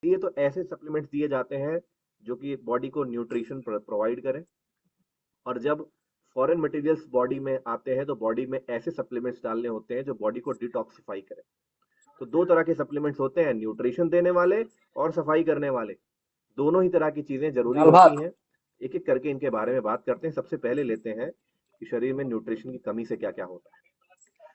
ये तो ऐसे सप्लीमेंट्स दिए जाते हैं जो कि बॉडी को न्यूट्रिशन प्रोवाइड करें, और जब फॉरेन मटेरियल्स बॉडी में आते हैं तो बॉडी में ऐसे सप्लीमेंट्स डालने होते हैं जो बॉडी को डिटॉक्सिफाई करें। तो दो तरह के सप्लीमेंट्स होते हैं, न्यूट्रिशन देने वाले और सफाई करने वाले। दोनों ही तरह की चीजें जरूरी दाल होती भात। हैं। एक एक करके इनके बारे में बात करते हैं। सबसे पहले लेते हैं कि शरीर में न्यूट्रिशन की कमी से क्या क्या होता है।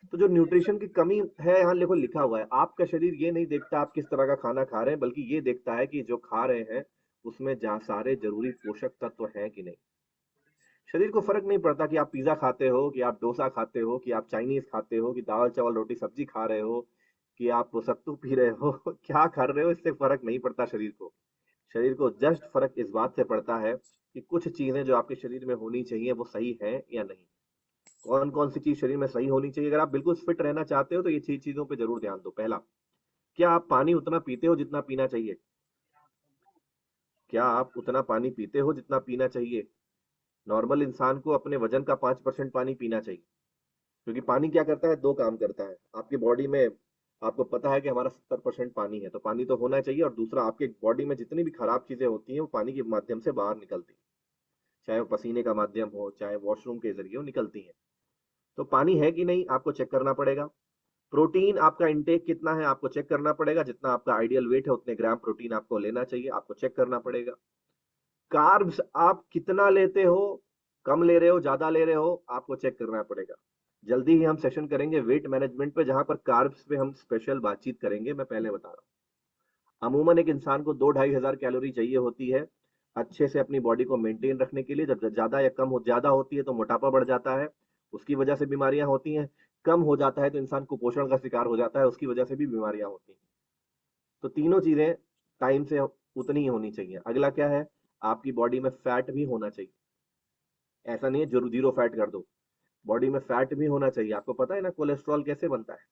तो जो न्यूट्रिशन की कमी है, यहाँ देखो लिखा हुआ है, आपका शरीर ये नहीं देखता आप किस तरह का खाना खा रहे हैं, बल्कि ये देखता है कि जो खा रहे हैं उसमें जहाँ सारे जरूरी पोषक तत्व हैं कि नहीं। शरीर को फर्क नहीं पड़ता कि आप पिज्जा खाते हो, कि आप डोसा खाते हो, कि आप चाइनीज खाते हो, कि दाल चावल रोटी सब्जी खा रहे हो, कि आप सत्तू पी रहे हो क्या कर रहे हो, इससे फर्क नहीं पड़ता शरीर को। शरीर को जस्ट फर्क इस बात से पड़ता है कि कुछ चीजें जो आपके शरीर में होनी चाहिए वो सही है या नहीं। कौन कौन सी चीज शरीर में सही होनी चाहिए? अगर आप बिल्कुल फिट रहना चाहते हो तो ये 6 चीजों पे जरूर ध्यान दो। पहला, क्या आप पानी उतना पीते हो जितना पीना चाहिए? क्या आप उतना पानी पीते हो जितना पीना चाहिए? नॉर्मल इंसान को अपने वजन का 5% पानी पीना चाहिए। क्योंकि पानी क्या करता है, दो काम करता है आपकी बॉडी में। आपको पता है कि हमारा 70% पानी है, तो पानी तो होना चाहिए। और दूसरा, आपके बॉडी में जितनी भी खराब चीजें होती हैं वो पानी के माध्यम से बाहर निकलती हैं, चाहे वो पसीने का माध्यम हो, चाहे वॉशरूम के जरिए हो, निकलती हैं। तो पानी है कि नहीं आपको चेक करना पड़ेगा। प्रोटीन आपका इंटेक कितना है आपको चेक करना पड़ेगा। जितना आपका आइडियल वेट है उतने ग्राम प्रोटीन आपको लेना चाहिए, आपको चेक करना पड़ेगा। कार्ब्स आप कितना लेते हो, कम ले रहे हो, ज्यादा ले रहे हो, आपको चेक करना पड़ेगा। जल्दी ही हम सेशन करेंगे वेट मैनेजमेंट पे, जहां पर कार्ब्स पे हम स्पेशल बातचीत करेंगे। मैं पहले बता रहा हूँ, अमूमन एक इंसान को 2-2.5 हजार कैलोरी चाहिए होती है अच्छे से अपनी बॉडी को मेंटेन रखने के लिए। जब ज्यादा या कम हो, ज्यादा होती है तो मोटापा बढ़ जाता है, उसकी वजह से बीमारियां होती हैं। कम हो जाता है तो इंसान कुपोषण का शिकार हो जाता है, उसकी वजह से भी बीमारियां होती हैं। तो तीनों चीजें टाइम से उतनी ही होनी चाहिए। अगला क्या है, आपकी बॉडी में फैट भी होना चाहिए। ऐसा नहीं है जरूर जीरो फैट कर दो, बॉडी में फैट भी होना चाहिए। आपको पता है ना कोलेस्ट्रॉल कैसे बनता है?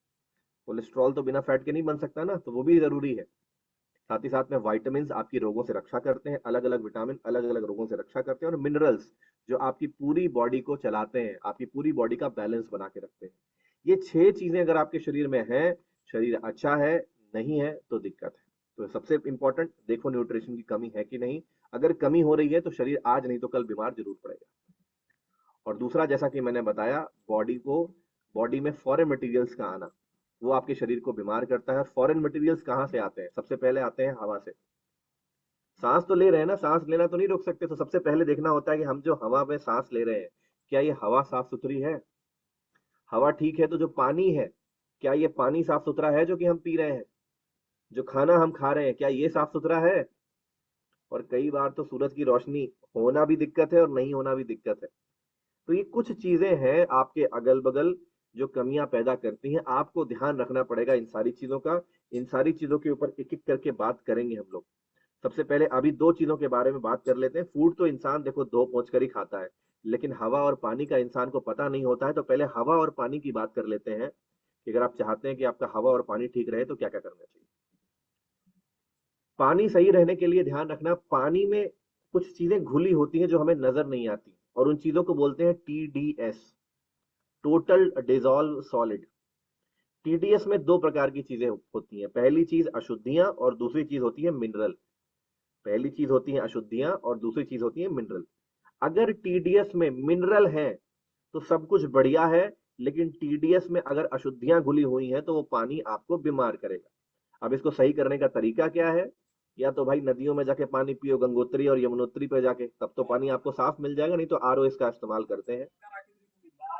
कोलेस्ट्रॉल तो बिना फैट के नहीं बन सकता ना, तो वो भी जरूरी है। साथ ही साथ में वाइटामिन आपकी रोगों से रक्षा करते हैं, अलग अलग विटामिन अलग अलग रोगों से रक्षा करते हैं। और मिनरल्स जो आपकी पूरी बॉडी को चलाते हैं, आपकी पूरी बॉडी का बैलेंस बना के रखते हैं। ये 6 चीजें अगर आपके शरीर में है, शरीर अच्छा है। नहीं है तो दिक्कत है। तो सबसे इंपॉर्टेंट देखो न्यूट्रिशन की कमी है कि नहीं। अगर कमी हो रही है तो शरीर आज नहीं तो कल बीमार जरूर पड़ेगा। और दूसरा, जैसा कि मैंने बताया, बॉडी में फॉरेन मटेरियल्स का आना, वो आपके शरीर को बीमार करता है। फॉरेन मटेरियल्स कहाँ से आते हैं? सबसे पहले आते हैं हवा से। सांस तो ले रहे हैं ना, सांस लेना तो नहीं रोक सकते, तो सबसे पहले देखना होता है कि हम जो हवा में सांस ले रहे हैं, क्या ये हवा साफ सुथरी है? हवा ठीक है तो जो पानी है, क्या ये पानी साफ सुथरा है जो कि हम पी रहे हैं? जो खाना हम खा रहे हैं, क्या ये साफ सुथरा है? और कई बार तो सूरज की रोशनी होना भी दिक्कत है और नहीं होना भी दिक्कत है। तो ये कुछ चीजें हैं आपके अगल बगल जो कमियां पैदा करती हैं, आपको ध्यान रखना पड़ेगा इन सारी चीजों का। इन सारी चीजों के ऊपर एक एक करके बात करेंगे हम लोग। सबसे पहले अभी 2 चीजों के बारे में बात कर लेते हैं। फूड तो इंसान देखो धो पोंछ कर ही खाता है, लेकिन हवा और पानी का इंसान को पता नहीं होता है। तो पहले हवा और पानी की बात कर लेते हैं कि अगर आप चाहते हैं कि आपका हवा और पानी ठीक रहे तो क्या क्या करना चाहिए। पानी सही रहने के लिए ध्यान रखना, पानी में कुछ चीजें घुली होती हैं जो हमें नजर नहीं आती, और उन चीजों को बोलते हैं TDS, total dissolve solid. TDS में 2 प्रकार की चीजें होती हैं। पहली चीज अशुद्धियां और दूसरी चीज होती है मिनरल। पहली चीज होती है अशुद्धियां और दूसरी चीज होती है मिनरल। अगर TDS में मिनरल है तो सब कुछ बढ़िया है, लेकिन TDS में अगर अशुद्धियां घुली हुई हैं तो वो पानी आपको बीमार करेगा। अब इसको सही करने का तरीका क्या है? या तो भाई नदियों में जाके पानी पियो, गंगोत्री और यमुनोत्री पे जाके, तब तो पानी आपको साफ मिल जाएगा। नहीं तो आरओ इसका इस्तेमाल करते हैं।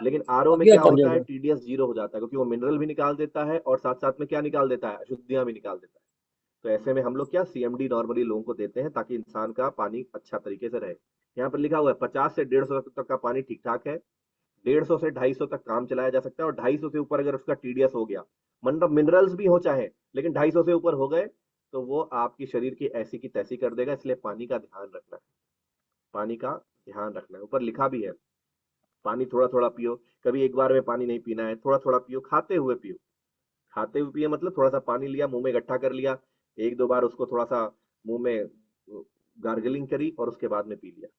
लेकिन आरओ में अभी क्या कर होता है, दिया। TDS जीरो हो जाता है, क्योंकि वो मिनरल भी निकाल देता है और साथ साथ में क्या निकाल देता है, अशुद्धियां भी निकाल देता है। तो ऐसे में हम लोग क्या CMD नॉर्मली लोगों को देते हैं ताकि इंसान का पानी अच्छा तरीके से रहे। यहाँ पर लिखा हुआ है 50 से 150 तक का पानी ठीक ठाक है। 150 से 250 तक काम चलाया जा सकता है, और 250 से ऊपर अगर उसका TDS हो गया, मतलब मिनरल्स भी हो चाहे, लेकिन 250 से ऊपर हो गए, तो वो आपकी शरीर की ऐसी की तैसी कर देगा। इसलिए पानी का ध्यान रखना है। पानी का ध्यान रखना है। ऊपर लिखा भी है, पानी थोड़ा थोड़ा पियो। कभी एक बार में पानी नहीं पीना है, थोड़ा थोड़ा पियो, खाते हुए पियो। खाते हुए पिए मतलब थोड़ा सा पानी लिया, मुंह में इकट्ठा कर लिया, 1-2 बार उसको थोड़ा सा मुंह में गार्गलिंग करी और उसके बाद में पी लिया।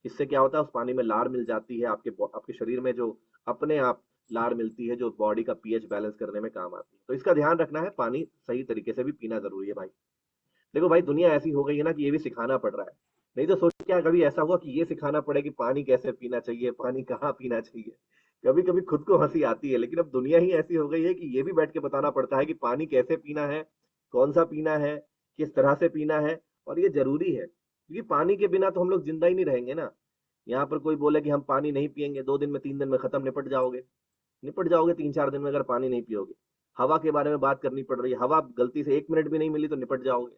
इससे क्या होता है, उस पानी में लार मिल जाती है, आपके शरीर में जो अपने आप लार मिलती है, जो बॉडी का पीएच बैलेंस करने में काम आती है। तो इसका ध्यान रखना है, पानी सही तरीके से भी पीना जरूरी है भाई। देखो भाई, दुनिया ऐसी हो गई है ना कि ये भी सिखाना पड़ रहा है। नहीं तो सोच, क्या कभी ऐसा हुआ कि ये सिखाना पड़े कि पानी कैसे पीना चाहिए, पानी कहाँ पीना चाहिए। कभी कभी खुद को हंसी आती है, लेकिन अब दुनिया ही ऐसी हो गई है कि ये भी बैठ के बताना पड़ता है कि पानी कैसे पीना है, कौन सा पीना है, किस तरह से पीना है। और ये जरूरी है, क्योंकि पानी के बिना तो हम लोग जिंदा ही नहीं रहेंगे ना। यहाँ पर कोई बोले कि हम पानी नहीं पियेंगे, 2 दिन में 3 दिन में खत्म, निपट जाओगे 3-4 दिन में अगर पानी नहीं पियोगे। हवा के बारे में बात करनी पड़ रही है, हवा गलती से 1 मिनट भी नहीं मिली तो निपट जाओगे।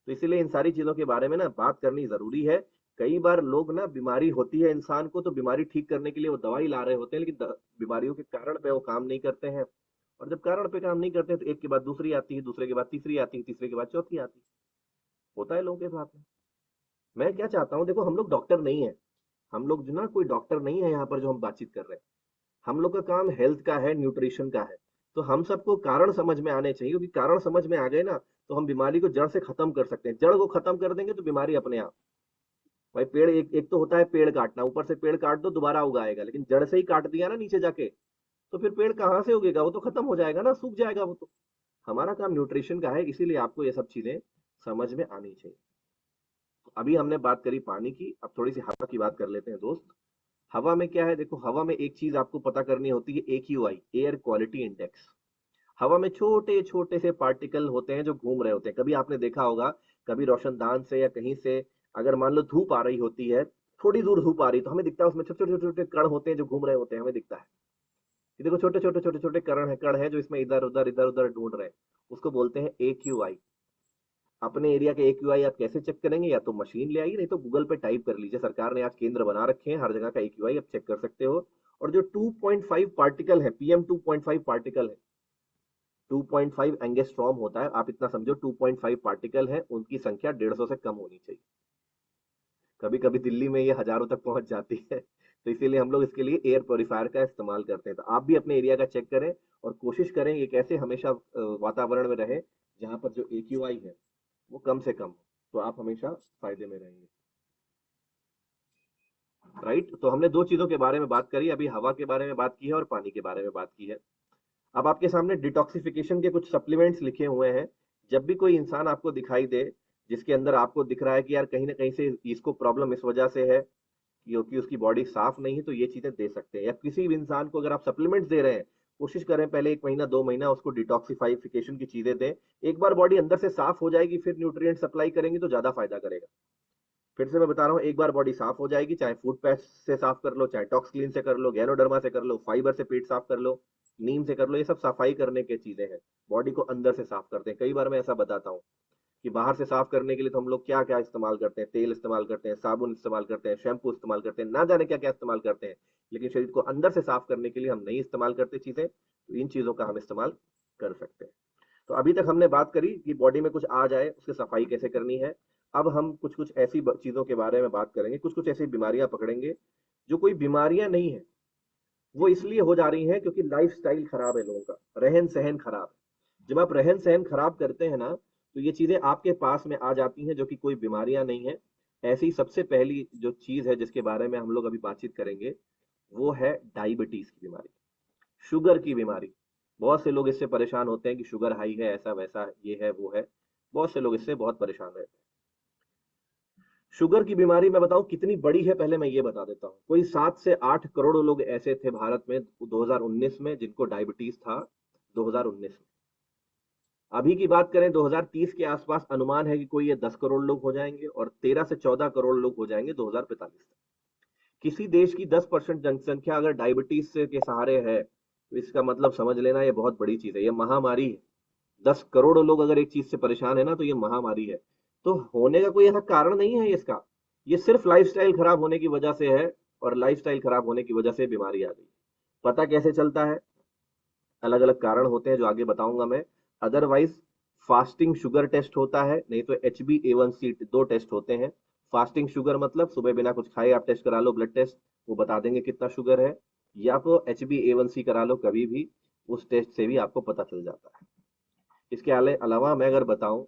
तो इसीलिए इन सारी चीजों के बारे में ना बात करनी जरूरी है। कई बार लोग ना, बीमारी होती है इंसान को, तो बीमारी ठीक करने के लिए वो दवाई ला रहे होते हैं, लेकिन बीमारियों के कारण पे वो काम नहीं करते हैं। और जब कारण पे काम नहीं करते हैं, तो एक के बाद दूसरी आती है, दूसरे के बाद तीसरी आती है, तीसरे के बाद चौथी आती है। होता है लोगों के साथ में। मैं क्या चाहता हूँ, देखो हम लोग डॉक्टर नहीं है, हम लोग जो ना कोई डॉक्टर नहीं है यहाँ पर जो हम बातचीत कर रहे हैं। हम लोग का काम हेल्थ का है, न्यूट्रिशन का है। तो हम सबको कारण समझ में आने चाहिए, क्योंकि कारण समझ में आ गए ना, तो हम बीमारी को जड़ से खत्म कर सकते हैं। जड़ को खत्म कर देंगे तो बीमारी अपने आप। भाई पेड़, एक एक तो होता है पेड़ काटना, ऊपर से पेड़ काट दो दोबारा उगाएगा, लेकिन जड़ से ही काट दिया ना नीचे जाके, तो फिर पेड़ कहाँ से उगेगा, वो तो खत्म हो जाएगा ना, सूख जाएगा वो तो। हमारा काम न्यूट्रिशन का है, इसीलिए आपको ये सब चीजें समझ में आनी चाहिए। तो अभी हमने बात करी पानी की, अब थोड़ी सी हवा की बात कर लेते हैं दोस्त। हवा में क्या है, देखो हवा में एक चीज आपको पता करनी होती है, AQI, एयर क्वालिटी इंडेक्स। हवा में छोटे छोटे से पार्टिकल होते हैं जो घूम रहे होते हैं। कभी आपने देखा होगा, कभी रोशनदान से या कहीं से अगर मान लो धूप आ रही होती है, थोड़ी दूर धूप आ रही, तो हमें दिखता है उसमें छोटे छोटे छोटे छोटे कण होते हैं जो घूम रहे होते हैं, हमें दिखता है कि देखो छोटे छोटे छोटे छोटे कण है जो इसमें इधर उधर ढूंढ रहे हैं। उसको बोलते हैं AQI। अपने एरिया के AQI आप कैसे चेक करेंगे, या तो मशीन ले आइए, नहीं तो गूगल पे टाइप कर लीजिए। सरकार ने आज केंद्र बना रखे हैं, हर जगह का AQI आप चेक कर सकते हो। और जो 2.5 पार्टिकल है, PM2.5 पार्टिकल है, 2.5 एंगस्ट्रॉम होता है, आप इतना समझो 2.5 पार्टिकल है, उनकी संख्या 150 से कम होनी चाहिए। कभी कभी दिल्ली में ये हजारों तक पहुंच जाती है, तो इसीलिए हम लोग इसके लिए एयर प्योरीफायर का इस्तेमाल करते हैं। तो आप भी अपने एरिया का चेक करें, और कोशिश करें ये कैसे हमेशा वातावरण में रहे जहां पर जो AQI है वो कम से कम हो, तो आप हमेशा फायदे में रहेंगे। राइट, तो हमने दो चीजों के बारे में बात करी, अभी हवा के बारे में बात की है और पानी के बारे में बात की है। अब आपके सामने डिटॉक्सिफिकेशन के कुछ सप्लीमेंट्स लिखे हुए हैं। जब भी कोई इंसान आपको दिखाई दे, जिसके अंदर आपको दिख रहा है कि यार कहीं ना कहीं से इसको प्रॉब्लम इस वजह से है, क्योंकि उसकी बॉडी साफ नहीं है, तो ये चीजें दे सकते हैं। या किसी भी इंसान को अगर आप सप्लीमेंट्स दे रहे हैं, कोशिश करें पहले 1 महीना 2 महीना उसको डिटॉक्सिफिकेशन की चीजें दें। एक बार बॉडी अंदर से साफ हो जाएगी, फिर न्यूट्रिएंट सप्लाई करेंगे तो ज्यादा फायदा करेगा। फिर से मैं बता रहा हूँ, एक बार बॉडी साफ हो जाएगी, चाहे फूड पेस्ट से साफ कर लो, चाहे टॉक्स क्लीन से कर लो, गैनोडर्मा से कर लो, फाइबर से पेट साफ कर लो, नीम से कर लो, ये सब सफाई करने की चीजें हैं। बॉडी को अंदर से साफ करते हैं। कई बार मैं ऐसा बताता हूँ कि बाहर से साफ करने के लिए तो हम लोग क्या क्या इस्तेमाल करते हैं, तेल इस्तेमाल करते हैं, साबुन इस्तेमाल करते हैं, शैम्पू इस्तेमाल करते हैं, ना जाने क्या क्या इस्तेमाल करते हैं। लेकिन शरीर को अंदर से साफ करने के लिए हम नहीं इस्तेमाल करते चीजें, तो इन चीजों का हम इस्तेमाल कर सकते हैं। तो अभी तक हमने बात करी कि बॉडी में कुछ आ जाए उसकी सफाई कैसे करनी है। अब हम कुछ कुछ ऐसी चीजों के बारे में बात करेंगे, कुछ कुछ ऐसी बीमारियां पकड़ेंगे जो कोई बीमारियां नहीं है, वो इसलिए हो जा रही हैं क्योंकि लाइफ स्टाइल खराब है लोगों का, रहन सहन खराब है। जब आप रहन सहन खराब करते हैं ना, तो ये चीजें आपके पास में आ जाती हैं, जो कि कोई बीमारियां नहीं है। ऐसी सबसे पहली जो चीज है जिसके बारे में हम लोग अभी बातचीत करेंगे, वो है डायबिटीज की बीमारी, शुगर की बीमारी। बहुत से लोग इससे परेशान होते हैं कि शुगर हाई है, ऐसा वैसा, ये है वो है। बहुत से लोग इससे बहुत परेशान रहते हैं। शुगर की बीमारी मैं बताऊं कितनी बड़ी है, पहले मैं ये बता देता हूं। कोई 7 से 8 करोड़ लोग ऐसे थे भारत में 2019 में जिनको डायबिटीज था, 2019 में। अभी की बात करें 2030 के आसपास, अनुमान है कि कोई ये 10 करोड़ लोग हो जाएंगे, और 13 से 14 करोड़ लोग हो जाएंगे 2045 तक। किसी देश की 10% जनसंख्या अगर डायबिटीज से के सहारे है, तो इसका मतलब समझ लेना ये बहुत बड़ी चीज है, ये महामारी है। 10 करोड़ लोग अगर एक चीज से परेशान है ना, तो ये महामारी है। तो होने का कोई ऐसा कारण नहीं है इसका, ये सिर्फ लाइफस्टाइल खराब होने की वजह से है, और लाइफस्टाइल खराब होने की वजह से बीमारी आ गई। पता कैसे चलता है, अलग अलग कारण होते हैं जो आगे बताऊंगा मैं। अदरवाइज फास्टिंग शुगर टेस्ट होता है, नहीं तो HbA1c, दो टेस्ट होते हैं। फास्टिंग शुगर मतलब सुबह बिना कुछ खाए आप टेस्ट करा लो, ब्लड टेस्ट, वो बता देंगे कितना शुगर है। या तो HbA1c करा लो कभी भी, उस टेस्ट से भी आपको पता चल जाता है। इसके अलावा मैं अगर बताऊं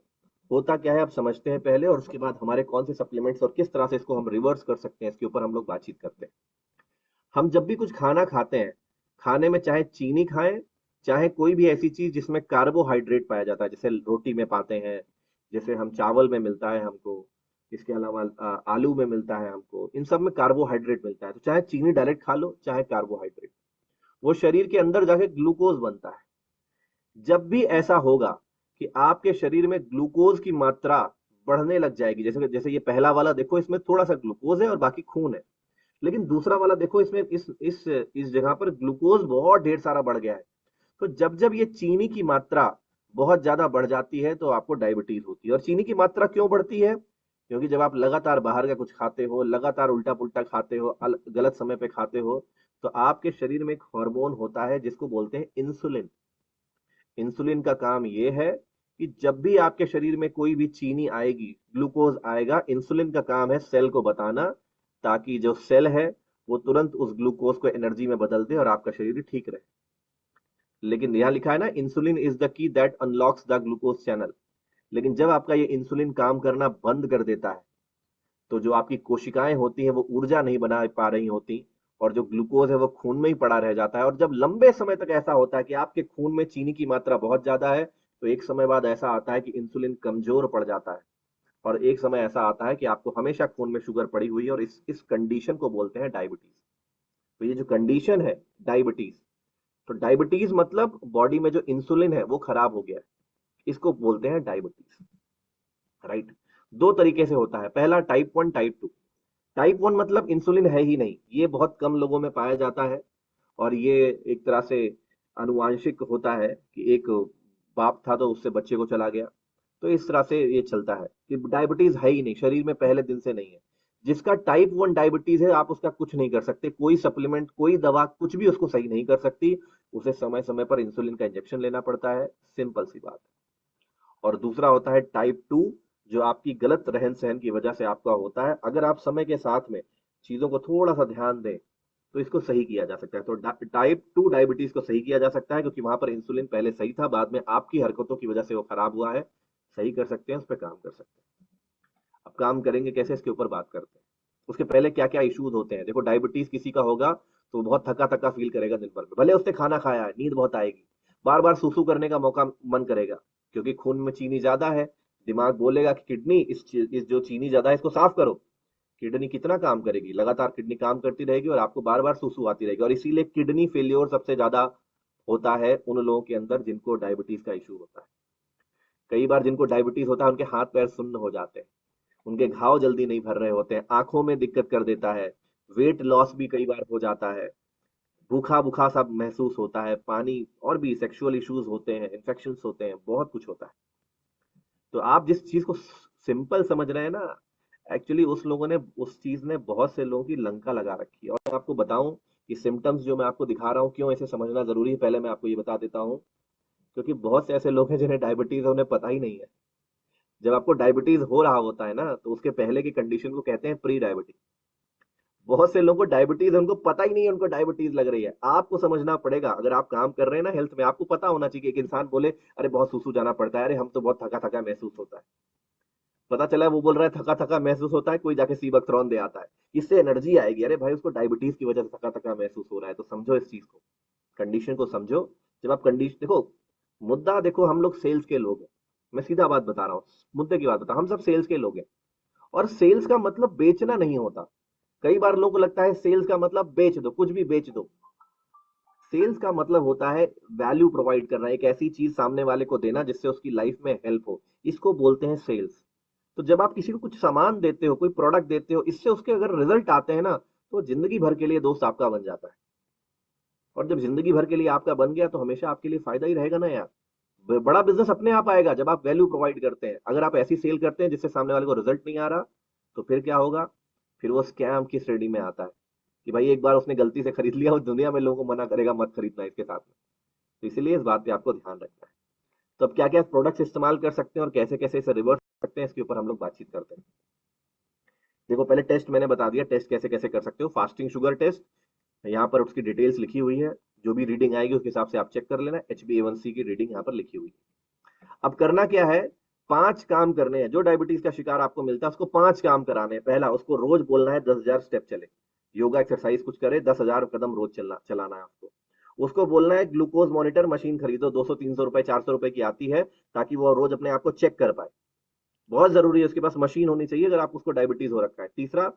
होता क्या है, आप समझते हैं पहले, और उसके बाद हमारे कौन से सप्लीमेंट्स और किस तरह से इसको हम रिवर्स कर सकते हैं, इसके ऊपर हम लोग बातचीत करते हैं। हम जब भी कुछ खाना खाते हैं, खाने में चाहे चीनी खाएं, चाहे कोई भी ऐसी चीज जिसमें कार्बोहाइड्रेट पाया जाता है, जैसे रोटी में पाते हैं, जैसे हम चावल में मिलता है हमको, इसके अलावा आलू में मिलता है हमको, इन सब में कार्बोहाइड्रेट मिलता है। तो चाहे चीनी डायरेक्ट खा लो चाहे कार्बोहाइड्रेट, वो शरीर के अंदर जाके ग्लूकोज बनता है। जब भी ऐसा होगा कि आपके शरीर में ग्लूकोज की मात्रा बढ़ने लग जाएगी, जैसे जैसे ये पहला वाला देखो, इसमें थोड़ा सा ग्लूकोज है और बाकी खून है, लेकिन दूसरा वाला देखो, इसमें इस जगह पर ग्लूकोज बहुत ढेर सारा बढ़ गया है। तो जब जब ये चीनी की मात्रा बहुत ज्यादा बढ़ जाती है तो आपको डायबिटीज होती है। और चीनी की मात्रा क्यों बढ़ती है? क्योंकि जब आप लगातार बाहर का कुछ खाते हो, लगातार उल्टा पुल्टा खाते हो, गलत समय पे खाते हो, तो आपके शरीर में एक हार्मोन होता है जिसको बोलते हैं इंसुलिन। इंसुलिन का काम ये है कि जब भी आपके शरीर में कोई भी चीनी आएगी, ग्लूकोज आएगा, इंसुलिन का काम है सेल को बताना, ताकि जो सेल है वो तुरंत उस ग्लूकोज को एनर्जी में बदल दे और आपका शरीर ठीक रहे। लेकिन यहां लिखा है ना, insulin is the key that unlocks the glucose channel. लेकिन जब आपका ये इंसुलिन काम करना बंद कर देता है, तो जो आपकी कोशिकाएं होती हैं वो ऊर्जा नहीं बना पा रही होती, और जो ग्लूकोज है वो खून में ही पड़ा रह जाता है। और जब लंबे समय तक ऐसा होता है कि आपके खून में चीनी की मात्रा बहुत ज्यादा है, तो एक समय बाद ऐसा आता है कि इंसुलिन कमजोर पड़ जाता है, और एक समय ऐसा आता है कि आपको हमेशा खून में शुगर पड़ी हुई है, और इस कंडीशन को बोलते हैं डायबिटीज। तो ये जो कंडीशन है डायबिटीज, तो डायबिटीज मतलब बॉडी में जो इंसुलिन है वो खराब हो गया है, इसको बोलते हैं डायबिटीज। राइट? दो तरीके से होता है, पहला टाइप 1, टाइप 2। टाइप 1 मतलब इंसुलिन है ही नहीं, ये बहुत कम लोगों में पाया जाता है, और ये एक तरह से अनुवांशिक होता है कि एक बाप था तो उससे बच्चे को चला गया। तो इस तरह से ये चलता है कि डायबिटीज है ही नहीं, शरीर में पहले दिन से नहीं है। जिसका टाइप 1 डायबिटीज है, आप उसका कुछ नहीं कर सकते, कोई सप्लीमेंट, कोई दवा, कुछ भी उसको सही नहीं कर सकती। उसे समय समय पर इंसुलिन का इंजेक्शन लेना पड़ता है, सिंपल सी बात है। और दूसरा होता है टाइप 2, जो आपकी गलत रहन सहन की वजह से आपका होता है। अगर आप समय के साथ में चीजों को थोड़ा सा ध्यान दें तो इसको सही किया जा सकता है। तो टाइप 2 डायबिटीज को सही किया जा सकता है, क्योंकि वहां पर इंसुलिन पहले सही था, बाद में आपकी हरकतों की वजह से वो खराब हुआ है। सही कर सकते हैं, उस पर काम कर सकते हैं। अब काम करेंगे कैसे, इसके ऊपर बात करते हैं। उसके पहले क्या क्या इश्यूज होते हैं। देखो, डायबिटीज किसी का होगा तो बहुत थका थका फील करेगा दिन भर में, भले उसने खाना खाया है, नींद बहुत आएगी, बार बार सूसू करने का मौका मन करेगा, क्योंकि खून में चीनी ज्यादा है। दिमाग बोलेगा कि किडनी, इस जो चीनी ज्यादा है इसको साफ करो। किडनी कितना काम करेगी, लगातार किडनी काम करती रहेगी और आपको बार बार सूसू आती रहेगी। और इसीलिए किडनी फेल्योर सबसे ज्यादा होता है उन लोगों के अंदर जिनको डायबिटीज का इशू होता है। कई बार जिनको डायबिटीज होता है उनके हाथ पैर सुन्न हो जाते हैं, उनके घाव जल्दी नहीं भर रहे होते हैं, आंखों में दिक्कत कर देता है, वेट लॉस भी कई बार हो जाता है, भूखा भूखा सा महसूस होता है, पानी, और भी सेक्सुअल इश्यूज होते हैं, इन्फेक्शंस होते हैं, बहुत कुछ होता है। तो आप जिस चीज को सिंपल समझ रहे हैं ना, एक्चुअली उस लोगों ने, उस चीज ने बहुत से लोगों की लंका लगा रखी है। और मैं आपको बताऊं कि सिम्टम्स जो मैं आपको दिखा रहा हूं क्यों इसे समझना जरूरी है, पहले मैं आपको ये बता देता हूं। क्योंकि बहुत से ऐसे लोग हैं जिन्हें डायबिटीज है, उन्हें पता ही नहीं है। जब आपको डायबिटीज हो रहा होता है ना, तो उसके पहले की कंडीशन को कहते हैं प्री डायबिटीज। बहुत से लोगों को डायबिटीज है, उनको पता ही नहीं है उनको डायबिटीज लग रही है। आपको समझना पड़ेगा, अगर आप काम कर रहे हैं ना हेल्थ में, आपको पता होना चाहिए कि एक इंसान बोले अरे बहुत सूसू जाना पड़ता है, अरे हम तो बहुत थका थका महसूस होता है। पता चला वो बोल रहा है थका थका महसूस होता है, कोई जाके सीबकथ्रॉन दे आता है, इससे एनर्जी आएगी। अरे भाई, उसको डायबिटीज की वजह से थका थका महसूस हो रहा है। तो समझो इस चीज को, कंडीशन को समझो। जब आप कंडीशन देखो, मुद्दा देखो, हम लोग सेल्स के लोग हैं, मैं सीधा बात बता रहा हूँ, मुद्दे की बात बता, हम सब सेल्स के लोग हैं। और सेल्स का मतलब बेचना नहीं होता। कई बार लोगों को लगता है सेल्स का मतलब बेच दो, कुछ भी बेच दो। सेल्स का मतलब होता है वैल्यू प्रोवाइड करना, एक ऐसी चीज सामने वाले को देना जिससे उसकी लाइफ में हेल्प हो, इसको बोलते हैं सेल्स। तो जब आप किसी को कुछ सामान देते हो, कोई प्रोडक्ट देते हो, इससे उसके अगर रिजल्ट आते हैं ना, तो जिंदगी भर के लिए दोस्त आपका बन जाता है। और जब जिंदगी भर के लिए आपका बन गया तो हमेशा आपके लिए फायदा ही रहेगा ना यार। बड़ा बिजनेस अपने आप आएगा जब आप वैल्यू प्रोवाइड करते हैं। अगर आप ऐसी सेल करते हैं जिससे सामने वाले को रिजल्ट नहीं आ रहा, तो फिर क्या होगा? फिर वो स्कैम की श्रेणी में आता है कि भाई एक बार उसने गलती से खरीद लिया, वो दुनिया में लोगों को मना करेगा मत खरीदना इसके साथ में। तो इसलिए इस बात पे आपको ध्यान रखना है। तो अब क्या क्या प्रोडक्ट्स इस्तेमाल कर सकते हैं और कैसे कैसे इसे रिवर्स कर सकते हैं, इसके ऊपर हम लोग बातचीत करते हैं। देखो, पहले टेस्ट मैंने बता दिया, टेस्ट कैसे कैसे कर सकते हो। फास्टिंग शुगर टेस्ट, यहाँ पर उसकी डिटेल्स लिखी हुई है, जो भी रीडिंग आएगी उसके हिसाब से आप चेक कर लेना। HbA1c की रीडिंग यहाँ पर लिखी हुई है। अब करना क्या है, 5 काम करने हैं। जो डायबिटीज का शिकार आपको मिलता है उसको 5 काम कराने हैं। पहला, उसको रोज बोलना है 10,000 स्टेप चले, योगा एक्सरसाइज कुछ करे, 10,000 कदम रोज चलाना है उसको। उसको बोलना है ग्लूकोज मॉनिटर मशीन खरीदो, 200 300 रुपए 400 रुपए की आती है, ताकि वो रोज अपने आप को चेक कर पाए। बहुत जरूरी है, उसके पास मशीन होनी चाहिए अगर आप उसको डायबिटीज हो रखा है। तीसरा,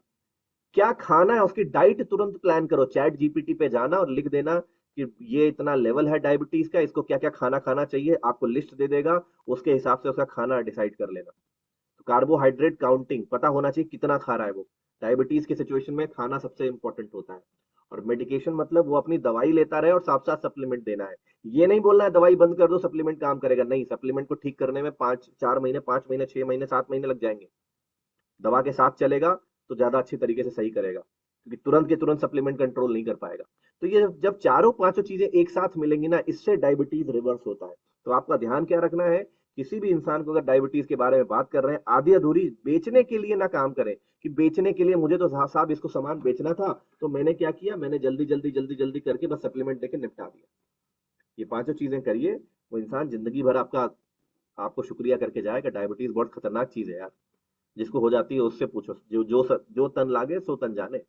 क्या खाना है उसकी डाइट तुरंत प्लान करो, चैट जीपीटी पे जाना और लिख देना कि ये इतना लेवल है डायबिटीज का, इसको क्या क्या खाना खाना चाहिए, आपको लिस्ट दे देगा, उसके हिसाब से उसका खाना डिसाइड कर लेना। तो कार्बोहाइड्रेट काउंटिंग पता होना चाहिए कितना खा रहा है वो। डायबिटीज के सिचुएशन में खाना सबसे इंपॉर्टेंट होता है। और मेडिकेशन मतलब वो अपनी दवाई लेता रहे और साथ साथ सप्लीमेंट देना है। ये नहीं बोलना है दवाई बंद कर दो सप्लीमेंट काम करेगा, नहीं, सप्लीमेंट को ठीक करने में 5 4 महीने, 5 महीने, 6 महीने, 7 महीने लग जाएंगे। दवा के साथ चलेगा तो ज्यादा अच्छी तरीके से सही करेगा, क्योंकि तुरंत के तुरंत सप्लीमेंट कंट्रोल नहीं कर पाएगा। तो ये जब चारों पांचों चीजें एक साथ मिलेंगी ना, इससे डायबिटीज रिवर्स होता है। तो आपका ध्यान क्या रखना है, किसी भी इंसान को अगर डायबिटीज के बारे में बात कर रहे हैं, आधी अधूरी बेचने के लिए ना काम करें कि बेचने के लिए मुझे तो साहब इसको सामान बेचना था, तो मैंने क्या किया, मैंने जल्दी जल्दी जल्दी जल्दी करके बस सप्लीमेंट देके निपटा दिया। ये पांचों चीजें करिए, वो इंसान जिंदगी भर आपका आपको शुक्रिया करके जाएगा। डायबिटीज बहुत खतरनाक चीज है यार, जिसको हो जाती है उससे पूछो, जो तन लागे सो तन जाने।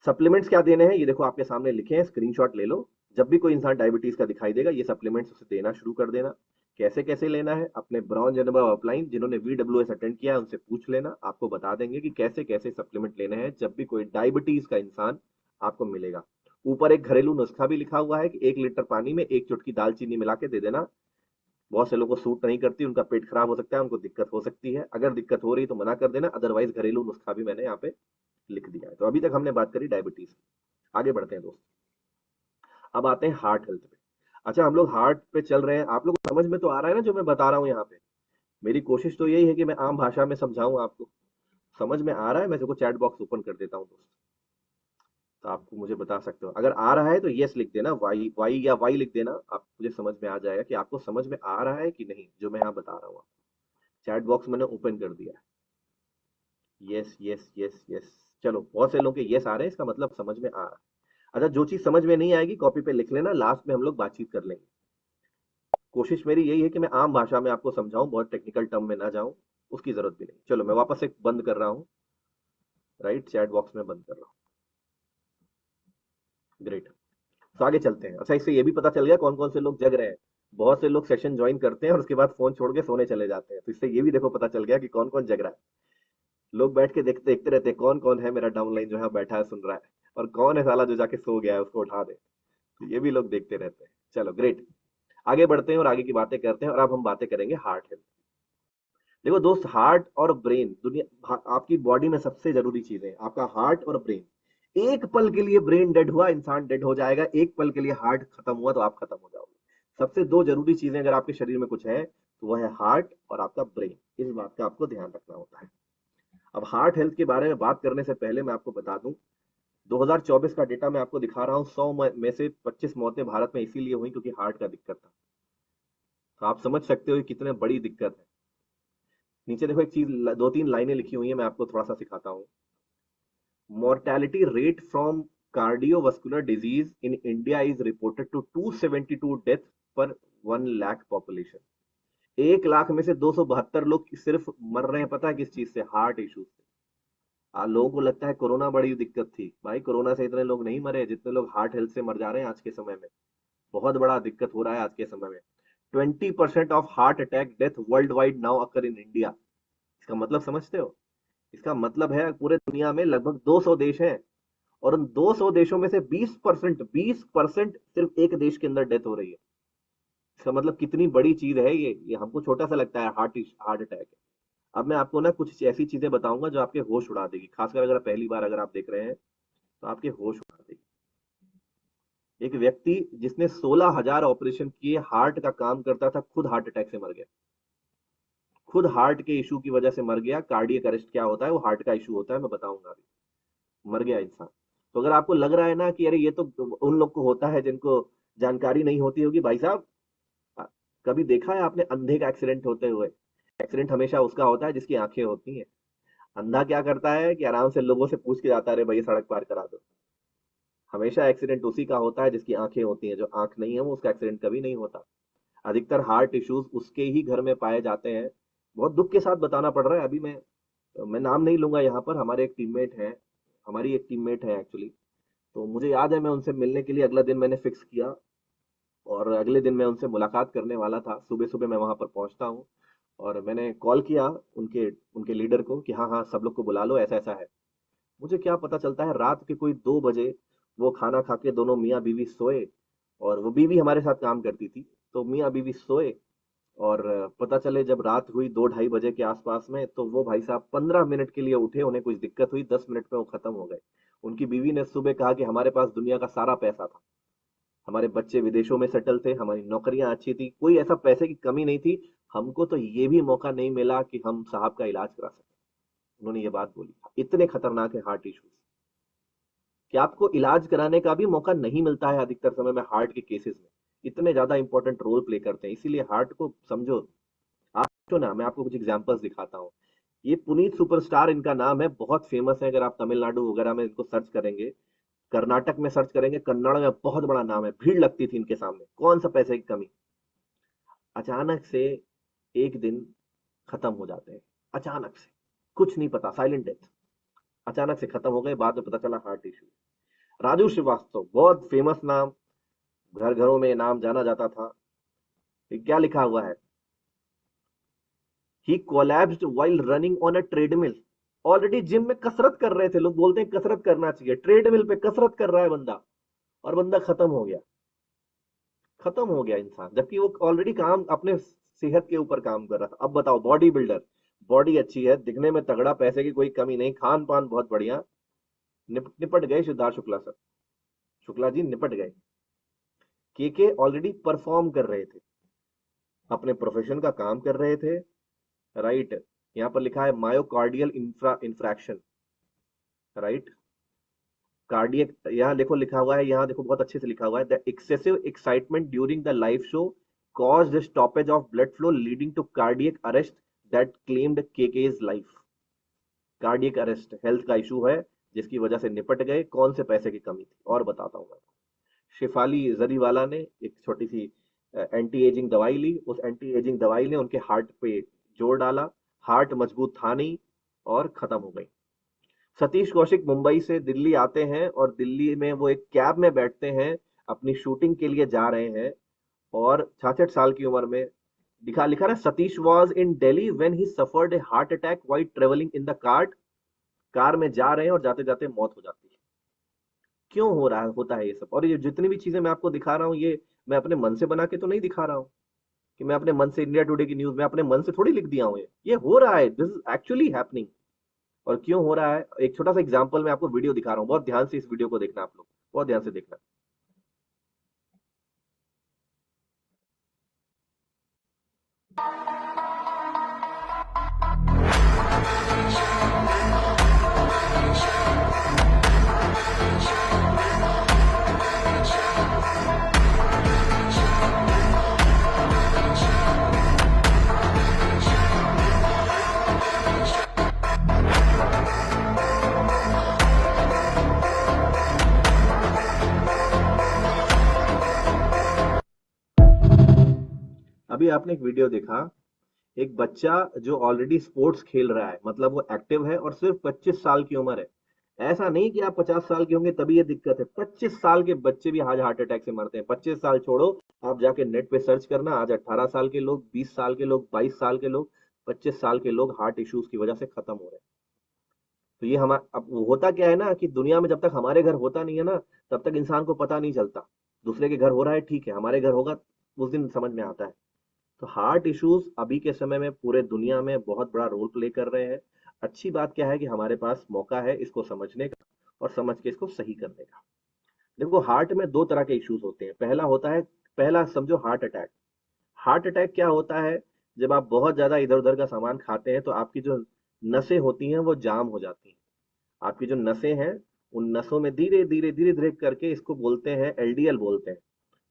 सप्लीमेंट्स क्या देने हैं ये देखो आपके सामने लिखे हैं, स्क्रीनशॉट ले लो। जब भी कोई इंसान डायबिटीज का दिखाई देगा, ये सप्लीमेंट्स उसे देना शुरू कर देना। कैसे कैसे लेना है, अपने ब्राउन जनरल ऑफलाइन जिन्होंने वीडब्ल्यूएस अटेंड किया है उनसे पूछ लेना, आपको बता देंगे कि कैसे कैसे सप्लीमेंट लेने हैं जब भी कोई डायबिटीज का इंसान आपको मिलेगा। ऊपर एक घरेलू नुस्खा भी लिखा हुआ है कि 1 लीटर पानी में 1 चुटकी दालचीनी मिला के दे देना। बहुत से लोगों को सूट नहीं करती, उनका पेट खराब हो सकता है, उनको दिक्कत हो सकती है, अगर दिक्कत हो रही है तो मना कर देना, अदरवाइज घरेलू नुस्खा भी मैंने यहाँ पे लिख दिया है। तो अभी तक हमने बात करी डायबिटीज की, आगे बढ़ते हैं दोस्त। अब आते हैं हार्ट हेल्थ पे। अच्छा, हम लोग हार्ट पे चल रहे हैं, आप लोग को समझ में तो आ रहा है ना जो मैं बता रहा हूँ यहाँ पे? मेरी कोशिश तो यही है कि मैं आम भाषा में समझाऊं आपको। समझ में आ रहा है? मैं देखो चैट बॉक्स ओपन कर देता हूँ दोस्त, तो आपको मुझे बता सकते हो। अगर आ रहा है तो यस लिख देना, वाई वाई या वाई लिख देना, आप मुझे समझ में आ जाएगा कि आपको समझ में आ रहा है कि नहीं जो मैं यहाँ बता रहा हूँ। चैट बॉक्स मैंने ओपन कर दिया है। Yes yes yes yes. चलो, बहुत से लोगों के यस आ रहे हैं, इसका मतलब समझ में आ रहा है। अच्छा, जो चीज समझ में नहीं आएगी कॉपी पे लिख लेना, लास्ट में हम लोग बातचीत कर लेंगे। कोशिश मेरी यही है कि मैं आम भाषा में आपको समझाऊं, बहुत टेक्निकल टर्म में ना जाऊं, उसकी जरूरत भी नहीं। चलो, मैं वापस से बंद कर रहा हूं, राइट, चैट बॉक्स में बंद कर रहा हूं। ग्रेट। तो आगे चलते हैं। अच्छा, इससे ये भी पता चल गया कौन कौन से लोग जग रहे हैं। बहुत से लोग सेशन ज्वाइन करते हैं और उसके बाद फोन छोड़ के सोने चले जाते हैं, तो इससे ये भी देखो पता चल गया कि कौन कौन जग रहा है। लोग बैठ के देखते देखते रहते हैं कौन कौन है मेरा डाउनलाइन जो है बैठा है सुन रहा है, और कौन है साला जो जाके सो गया है, उसको उठा दे। तो ये भी लोग देखते रहते हैं। चलो ग्रेट, आगे बढ़ते हैं और आगे की बातें करते हैं। और अब हम बातें करेंगे हार्ट हेल्थ। देखो दोस्त, हार्ट और ब्रेन आपकी बॉडी में सबसे जरूरी चीजें हैं, आपका हार्ट और ब्रेन। एक पल के लिए ब्रेन डेड हुआ, इंसान डेड हो जाएगा, एक पल के लिए हार्ट खत्म हुआ तो आप खत्म हो जाओगे। सबसे दो जरूरी चीजें अगर आपके शरीर में कुछ है तो वह है हार्ट और आपका ब्रेन। इस बात का आपको ध्यान रखना होता है। अब हार्ट हेल्थ के बारे में बात करने से पहले मैं आपको बता दूं, 2024 का डेटा मैं आपको दिखा रहा हूं, 100 में से 25 मौतें भारत में इसीलिए हुई क्योंकि हार्ट का दिक्कत था। तो आप समझ सकते हो कि कितने बड़ी दिक्कत है। नीचे देखो एक चीज, 2 3 लाइनें लिखी हुई है, मैं आपको थोड़ा सा सिखाता हूँ। Mortality rate from cardiovascular disease in India is reported to 272 death per 1 lakh population. 1 lakh में से 272 लोग सिर्फ मर रहे हैं, पता है किस चीज से? हार्ट इश्यूज से। लोगों को लगता है कोरोना बड़ी दिक्कत थी, भाई कोरोना से इतने लोग नहीं मरे जितने लोग हार्ट हेल्थ से मर जा रहे हैं आज के समय में। बहुत बड़ा दिक्कत हो रहा है आज के समय में। 20% of heart attack death world wide now occur in India. इसका मतलब समझते हो? इसका मतलब है पूरे दुनिया में लगभग 200 देश हैं, और उन 200 देशों में से 20% सिर्फ एक देश के अंदर डेथ हो रही है। इसका मतलब कितनी बड़ी चीज है ये हमको छोटा सा लगता है, हार्ट अटैक है। अब मैं आपको ना कुछ ऐसी चीजें बताऊंगा जो आपके होश उड़ा देगी, खासकर अगर पहली बार अगर आप देख रहे हैं तो आपके होश उड़ा देगी। एक व्यक्ति जिसने 16,000 ऑपरेशन किए, हार्ट का काम करता था, खुद हार्ट अटैक से मर गया। खुद हार्ट के इशू की वजह से मर गया। कार्डियक अरेस्ट क्या होता है? वो हार्ट का इशू होता है, मैं बताऊंगा अभी। मर गया इंसान। तो अगर आपको लग रहा है ना कि अरे ये तो उन लोग को होता है जिनको जानकारी नहीं होती होगी, भाई साहब, अ, कभी देखा है आपने अंधे का एक्सीडेंट होते हुए? एक्सीडेंट हमेशा उसका होता है जिसकी आंखें होती हैं। अंधा क्या करता है कि आराम से लोगों से पूछ के जाता है, अरे भाई सड़क पार करा दो। हमेशा एक्सीडेंट उसी का होता है जिसकी आंखें होती हैं, जो आंख नहीं है वो उसका एक्सीडेंट कभी नहीं होता। अधिकतर हार्ट इश्यूज उसके ही घर में पाए जाते हैं। बहुत दुख के साथ बताना पड़ रहा है, अभी मैं नाम नहीं लूंगा यहाँ पर, हमारे एक टीममेट है, हमारी एक टीममेट है एक्चुअली। तो मुझे याद है मैं उनसे मिलने के लिए अगला दिन मैंने फिक्स किया, और अगले दिन मैं उनसे मुलाकात करने वाला था। सुबह सुबह मैं वहां पर पहुंचता हूँ और मैंने कॉल किया उनके उनके लीडर को कि हाँ हाँ सब लोग को बुला लो, ऐसा ऐसा है। मुझे क्या पता चलता है, रात के कोई 2 बजे वो खाना खा के दोनों मियाँ बीवी सोए, और वो बीवी हमारे साथ काम करती थी, तो मियाँ बीवी सोए। और पता चले जब रात हुई 2-2:30 बजे के आसपास में, तो वो भाई साहब 15 मिनट के लिए उठे, उन्हें कुछ दिक्कत हुई, 10 मिनट में वो खत्म हो गए। उनकी बीवी ने सुबह कहा कि हमारे पास दुनिया का सारा पैसा था, हमारे बच्चे विदेशों में सेटल थे, हमारी नौकरियां अच्छी थी, कोई ऐसा पैसे की कमी नहीं थी, हमको तो ये भी मौका नहीं मिला कि हम साहब का इलाज करा सकें। उन्होंने ये बात बोली। इतने खतरनाक है हार्ट इश्यूज कि आपको इलाज कराने का भी मौका नहीं मिलता है अधिकतर समय में हार्ट के केसेस में। इतने ज्यादा इंपॉर्टेंट रोल प्ले करते हैं, इसीलिए हार्ट को समझो। आप तो ना, मैं आपको कुछ एग्जांपल्स दिखाता हूँ। ये पुनीत सुपरस्टार इनका नाम है, बहुत फेमस है। अगर आप तमिलनाडु वगैरह में इनको सर्च करेंगे, कर्नाटक में सर्च करेंगे, कन्नड़ में बहुत बड़ा नाम है, भीड़ लगती थी इनके सामने, कौन सा पैसे की कमी। अचानक से एक दिन खत्म हो जाते हैं, अचानक से, कुछ नहीं पता, साइलेंट डेथ, अचानक से खत्म हो गए, बाद में पता चला हार्ट इश्यू। राजू श्रीवास्तव, बहुत फेमस नाम, घर घरों में नाम जाना जाता था। ये क्या लिखा हुआ है, he collapsed while running on a treadmill. Already gym में कसरत कर रहे थे, लोग बोलते हैं कसरत करना चाहिए, ट्रेडमिल पे कसरत कर रहा है बंदा, और बंदा खत्म हो गया। खत्म हो गया इंसान, जबकि वो ऑलरेडी काम अपने सेहत के ऊपर काम कर रहा था। अब बताओ, बॉडी बिल्डर, बॉडी अच्छी है, दिखने में तगड़ा, पैसे की कोई कमी नहीं, खान पान बहुत बढ़िया, निपट गए सिद्धार्थ शुक्ला सर, शुक्ला जी निपट गए। के ऑलरेडी परफॉर्म कर रहे थे, अपने प्रोफेशन का काम कर रहे थे, राइट। यहाँ पर लिखा है मायोकार्डियल इंफ्रैक्शन, राइट। कार्डियक, यहाँ देखो लिखा हुआ है, यहाँ देखो बहुत अच्छे से लिखा हुआ है, the excessive excitement during the live show caused the stoppage of blood flow leading to cardiac arrest that claimed KK's life। Cardiac arrest, health का इशू है, जिसकी वजह से निपट गए, कौन से पैसे की कमी थी। और बताता हूँ मैं, शेफाली जरीवाला ने एक छोटी सी एंटी एजिंग दवाई ली, उस एंटी एजिंग दवाई ने उनके हार्ट पे जोर डाला, हार्ट मजबूत था नहीं, और खत्म हो गई। सतीश कौशिक मुंबई से दिल्ली आते हैं, और दिल्ली में वो एक कैब में बैठते हैं, अपनी शूटिंग के लिए जा रहे हैं, और 66 साल की उम्र में, लिखा लिखा है Satish was in Delhi when he suffered A heart attack while travelling in the car. Car में जा रहे हैं और जाते जाते मौत हो जाती है। क्यों हो रहा है, होता है ये सब। और ये जितनी भी चीजें मैं आपको दिखा रहा हूँ, ये मैं अपने मन से बना के तो नहीं दिखा रहा हूँ, कि मैं अपने मन से इंडिया टुडे की न्यूज में अपने मन से थोड़ी लिख दिया हूँ। ये हो रहा है, दिस इज एक्चुअली हैपनिंग। और क्यों हो रहा है, एक छोटा सा एग्जांपल मैं आपको वीडियो दिखा रहा हूँ, बहुत ध्यान से इस वीडियो को देखना, आप लोग बहुत ध्यान से देखना। अभी आपने एक वीडियो देखा, एक बच्चा जो ऑलरेडी स्पोर्ट्स खेल रहा है, मतलब वो एक्टिव है, और सिर्फ 25 साल की उम्र है। ऐसा नहीं कि आप 50 साल के होंगे तभी ये दिक्कत है, 25 साल के बच्चे भी आज हार्ट अटैक से मरते हैं। 25 साल छोड़ो, आप जाके नेट पे सर्च करना, आज 18 साल के लोग, 20 साल के लोग, 22 साल के लोग, 25 साल के लोग हार्ट इश्यूज की वजह से खत्म हो रहे हैं। तो ये हमारा, अब होता क्या है ना, कि दुनिया में जब तक हमारे घर होता नहीं है ना, तब तक इंसान को पता नहीं चलता। दूसरे के घर हो रहा है, ठीक है, हमारे घर होगा उस दिन समझ में आता है। तो हार्ट इश्यूज अभी के समय में पूरे दुनिया में बहुत बड़ा रोल प्ले कर रहे हैं। अच्छी बात क्या है कि हमारे पास मौका है इसको समझने का, और समझ के इसको सही करने का। देखो, हार्ट में दो तरह के इश्यूज होते हैं। पहला होता है, पहला समझो हार्ट अटैक। हार्ट अटैक क्या होता है, जब आप बहुत ज्यादा इधर उधर का सामान खाते हैं, तो आपकी जो नसें होती हैं वो जाम हो जाती हैं। आपकी जो नसें हैं, उन नसों में धीरे धीरे धीरे धीरे करके, इसको बोलते हैं एलडीएल बोलते हैं,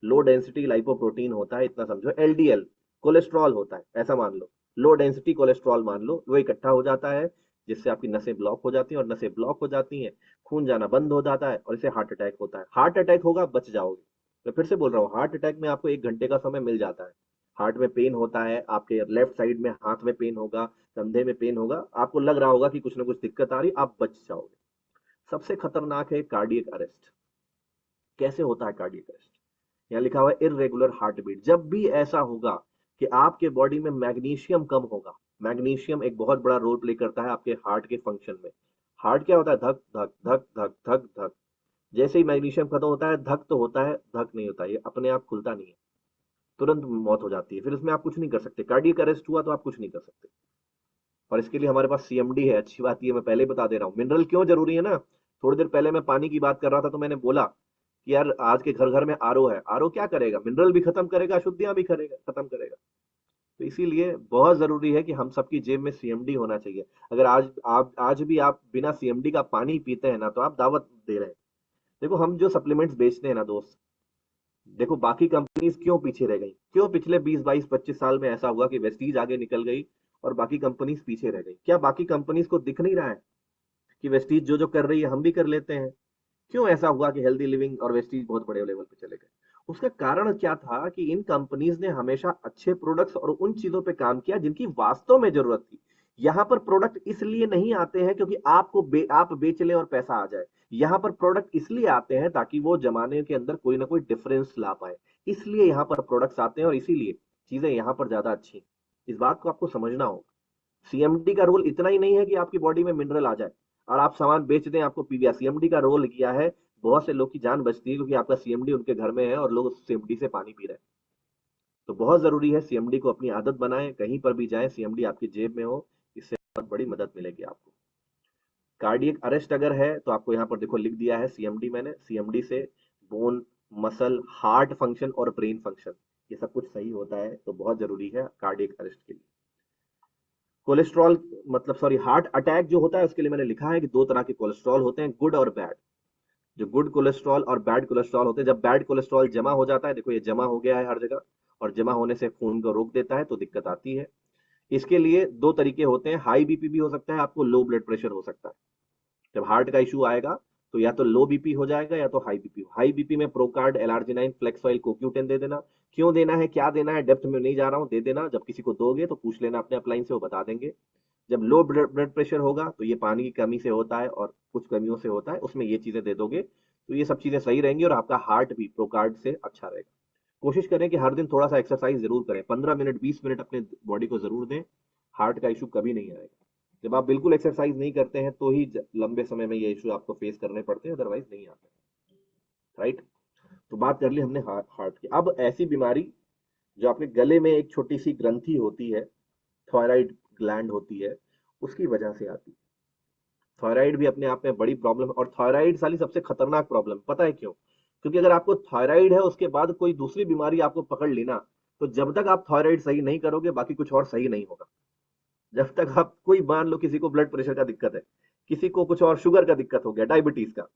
लो डेंसिटी लाइपोप्रोटीन होता है, इतना समझो। एलडीएल कोलेस्ट्रॉल होता है, ऐसा मान लो, लो डेंसिटी कोलेस्ट्रॉल मान लो, वो इकट्ठा हो जाता है, जिससे आपकी नसें ब्लॉक हो जाती हैं, और नसें ब्लॉक हो जाती हैं, खून जाना बंद हो जाता है, और इसे हार्ट अटैक होता है। हार्ट अटैक होगा, बच जाओगे। मैं फिर से बोल रहा हूँ, हार्ट अटैक में आपको 1 घंटे का समय मिल जाता है। हार्ट में पेन होता है, आपके लेफ्ट साइड में हाथ में पेन होगा, कंधे में पेन होगा, आपको लग रहा होगा कि कुछ ना कुछ दिक्कत आ रही, आप बच जाओगे। सबसे खतरनाक है कार्डियक अरेस्ट। कैसे होता है कार्डियक अरेस्ट, यहाँ लिखा हुआ है इररेगुलर हार्ट बीट। जब भी ऐसा होगा कि आपके बॉडी में मैग्नीशियम कम होगा। मैग्नीशियम एक बहुत बड़ा रोल प्ले करता है आपके हार्ट के फंक्शन में। हार्ट क्या होता है? धक धक धक धक धक धक। जैसे ही मैग्नीशियम खत्म होता है, धक तो होता है, धक नहीं होता, ये अपने आप खुलता नहीं है, तुरंत मौत हो जाती है, फिर इसमें आप कुछ नहीं कर सकते। कार्डियक अरेस्ट हुआ तो आप कुछ नहीं कर सकते। और इसके लिए हमारे पास सीएमडी है। अच्छी बात ये मैं पहले ही बता दे रहा हूँ। मिनरल क्यों जरूरी है ना, थोड़ी देर पहले मैं पानी की बात कर रहा था तो मैंने बोला कि यार आज के घर घर में आरओ है, आरओ क्या करेगा? मिनरल भी खत्म करेगा, अशुद्धियां भी करेगा, खत्म करेगा। तो इसीलिए बहुत जरूरी है कि हम सबकी जेब में सीएमडी होना चाहिए। अगर आज भी आप बिना सीएमडी का पानी पीते हैं ना, तो आप दावत दे रहे हैं। देखो हम जो सप्लीमेंट्स बेचते हैं ना दोस्त, देखो बाकी कंपनीज क्यों पीछे रह गई? क्यों पिछले 20 22 25 साल में ऐसा हुआ कि वेस्टीज आगे निकल गई और बाकी कंपनीज पीछे रह गई? क्या बाकी कंपनीज को दिख नहीं रहा है कि वेस्टीज जो जो कर रही है हम भी कर लेते हैं? क्यों ऐसा हुआ कि हेल्दी लिविंग और वेस्टीज बहुत बड़े लेवल पे चले गए? उसका कारण क्या था कि इन कंपनीज ने हमेशा अच्छे प्रोडक्ट्स और उन चीजों पे काम किया जिनकी वास्तव में जरूरत थी। यहां पर प्रोडक्ट इसलिए नहीं आते हैं क्योंकि आप बेच ले और पैसा आ जाए। यहां पर प्रोडक्ट इसलिए आते हैं ताकि वो जमाने के अंदर कोई ना कोई डिफरेंस ला पाए। इसलिए यहां पर प्रोडक्ट्स आते हैं और इसीलिए चीजें यहां पर ज्यादा अच्छी हैं। इस बात को आपको समझना होगा। सीएमडी का रोल इतना ही नहीं है कि आपकी बॉडी में मिनरल आ जाए और आप सामान बेच दें, आपको पीवीआर। सीएमडी का रोल किया है, बहुत से लोग की जान बचती है क्योंकि आपका सीएमडी उनके घर में है और लोग उस सीएमडी से पानी पी रहे हैं। तो बहुत जरूरी है सीएमडी को अपनी आदत बनाएं, कहीं पर भी जाएं सीएमडी आपकी जेब में हो। इससे बहुत बड़ी मदद मिलेगी आपको। कार्डियक अरेस्ट अगर है तो आपको यहाँ पर देखो लिख दिया है सीएमडी मैंने। सीएमडी से बोन, मसल, हार्ट फंक्शन और ब्रेन फंक्शन ये सब कुछ सही होता है, तो बहुत जरूरी है कार्डियक अरेस्ट के लिए। कोलेस्ट्रॉल मतलब सॉरी हार्ट अटैक जो होता है उसके लिए मैंने लिखा है कि दो तरह के कोलेस्ट्रॉल होते हैं, गुड और बैड। जो गुड कोलेस्ट्रॉल और बैड कोलेस्ट्रॉल होते हैं, जब बैड कोलेस्ट्रॉल जमा हो जाता है, देखो ये जमा हो गया है हर जगह, और जमा होने से खून को रोक देता है तो दिक्कत आती है। इसके लिए दो तरीके होते हैं, हाई बीपी भी हो सकता है, आपको लो ब्लड प्रेशर हो सकता है। जब हार्ट का इशू आएगा तो या तो लो बीपी हो जाएगा या तो हाई बीपी। हाई बीपी में प्रोकार्ड, एलार्जिनाइन, फ्लेक्स ऑयल, कोक्यूटेन दे देना। क्यों देना है, क्या देना है, डेप्थ में नहीं जा रहा हूं, दे देना। जब किसी को दोगे तो पूछ लेना अपने अपलाइन से, वो बता देंगे। जब लो ब्लड प्रेशर होगा तो ये पानी की कमी से होता है और कुछ कमियों से होता है, उसमें ये चीजें दे दोगे तो ये सब चीजें सही रहेंगी और आपका हार्ट भी प्रोकार्ड से अच्छा रहेगा। कोशिश करें कि हर दिन थोड़ा सा एक्सरसाइज जरूर करें, 15 मिनट 20 मिनट अपने बॉडी को जरूर दें। हार्ट का इशू कभी नहीं आएगा। जब आप बिल्कुल एक्सरसाइज नहीं करते हैं तो ही लंबे समय में ये इशू आपको फेस करने पड़ते हैं, अदरवाइज नहीं आते। राइट। तो बात कर ली हमने हार्ट की। अब ऐसी बीमारी जो आपके गले में एक छोटी सी ग्रंथि होती है, थायराइड ग्लैंड होती है, उसकी वजह से आती है। थायराइड भी अपने आप में बड़ी प्रॉब्लम, और थायराइड साली सबसे खतरनाक प्रॉब्लम, पता है क्यों? क्योंकि अगर आपको थायराइड है उसके बाद कोई दूसरी बीमारी आपको पकड़ ली ना, तो जब तक आप थायराइड सही नहीं करोगे बाकी कुछ और सही नहीं होगा। जब तक आप कोई मान लो किसी को ब्लड प्रेशर का दिक्कत है, किसी को कुछ और शुगर का दिक्कत हो गया, डायबिटीज का,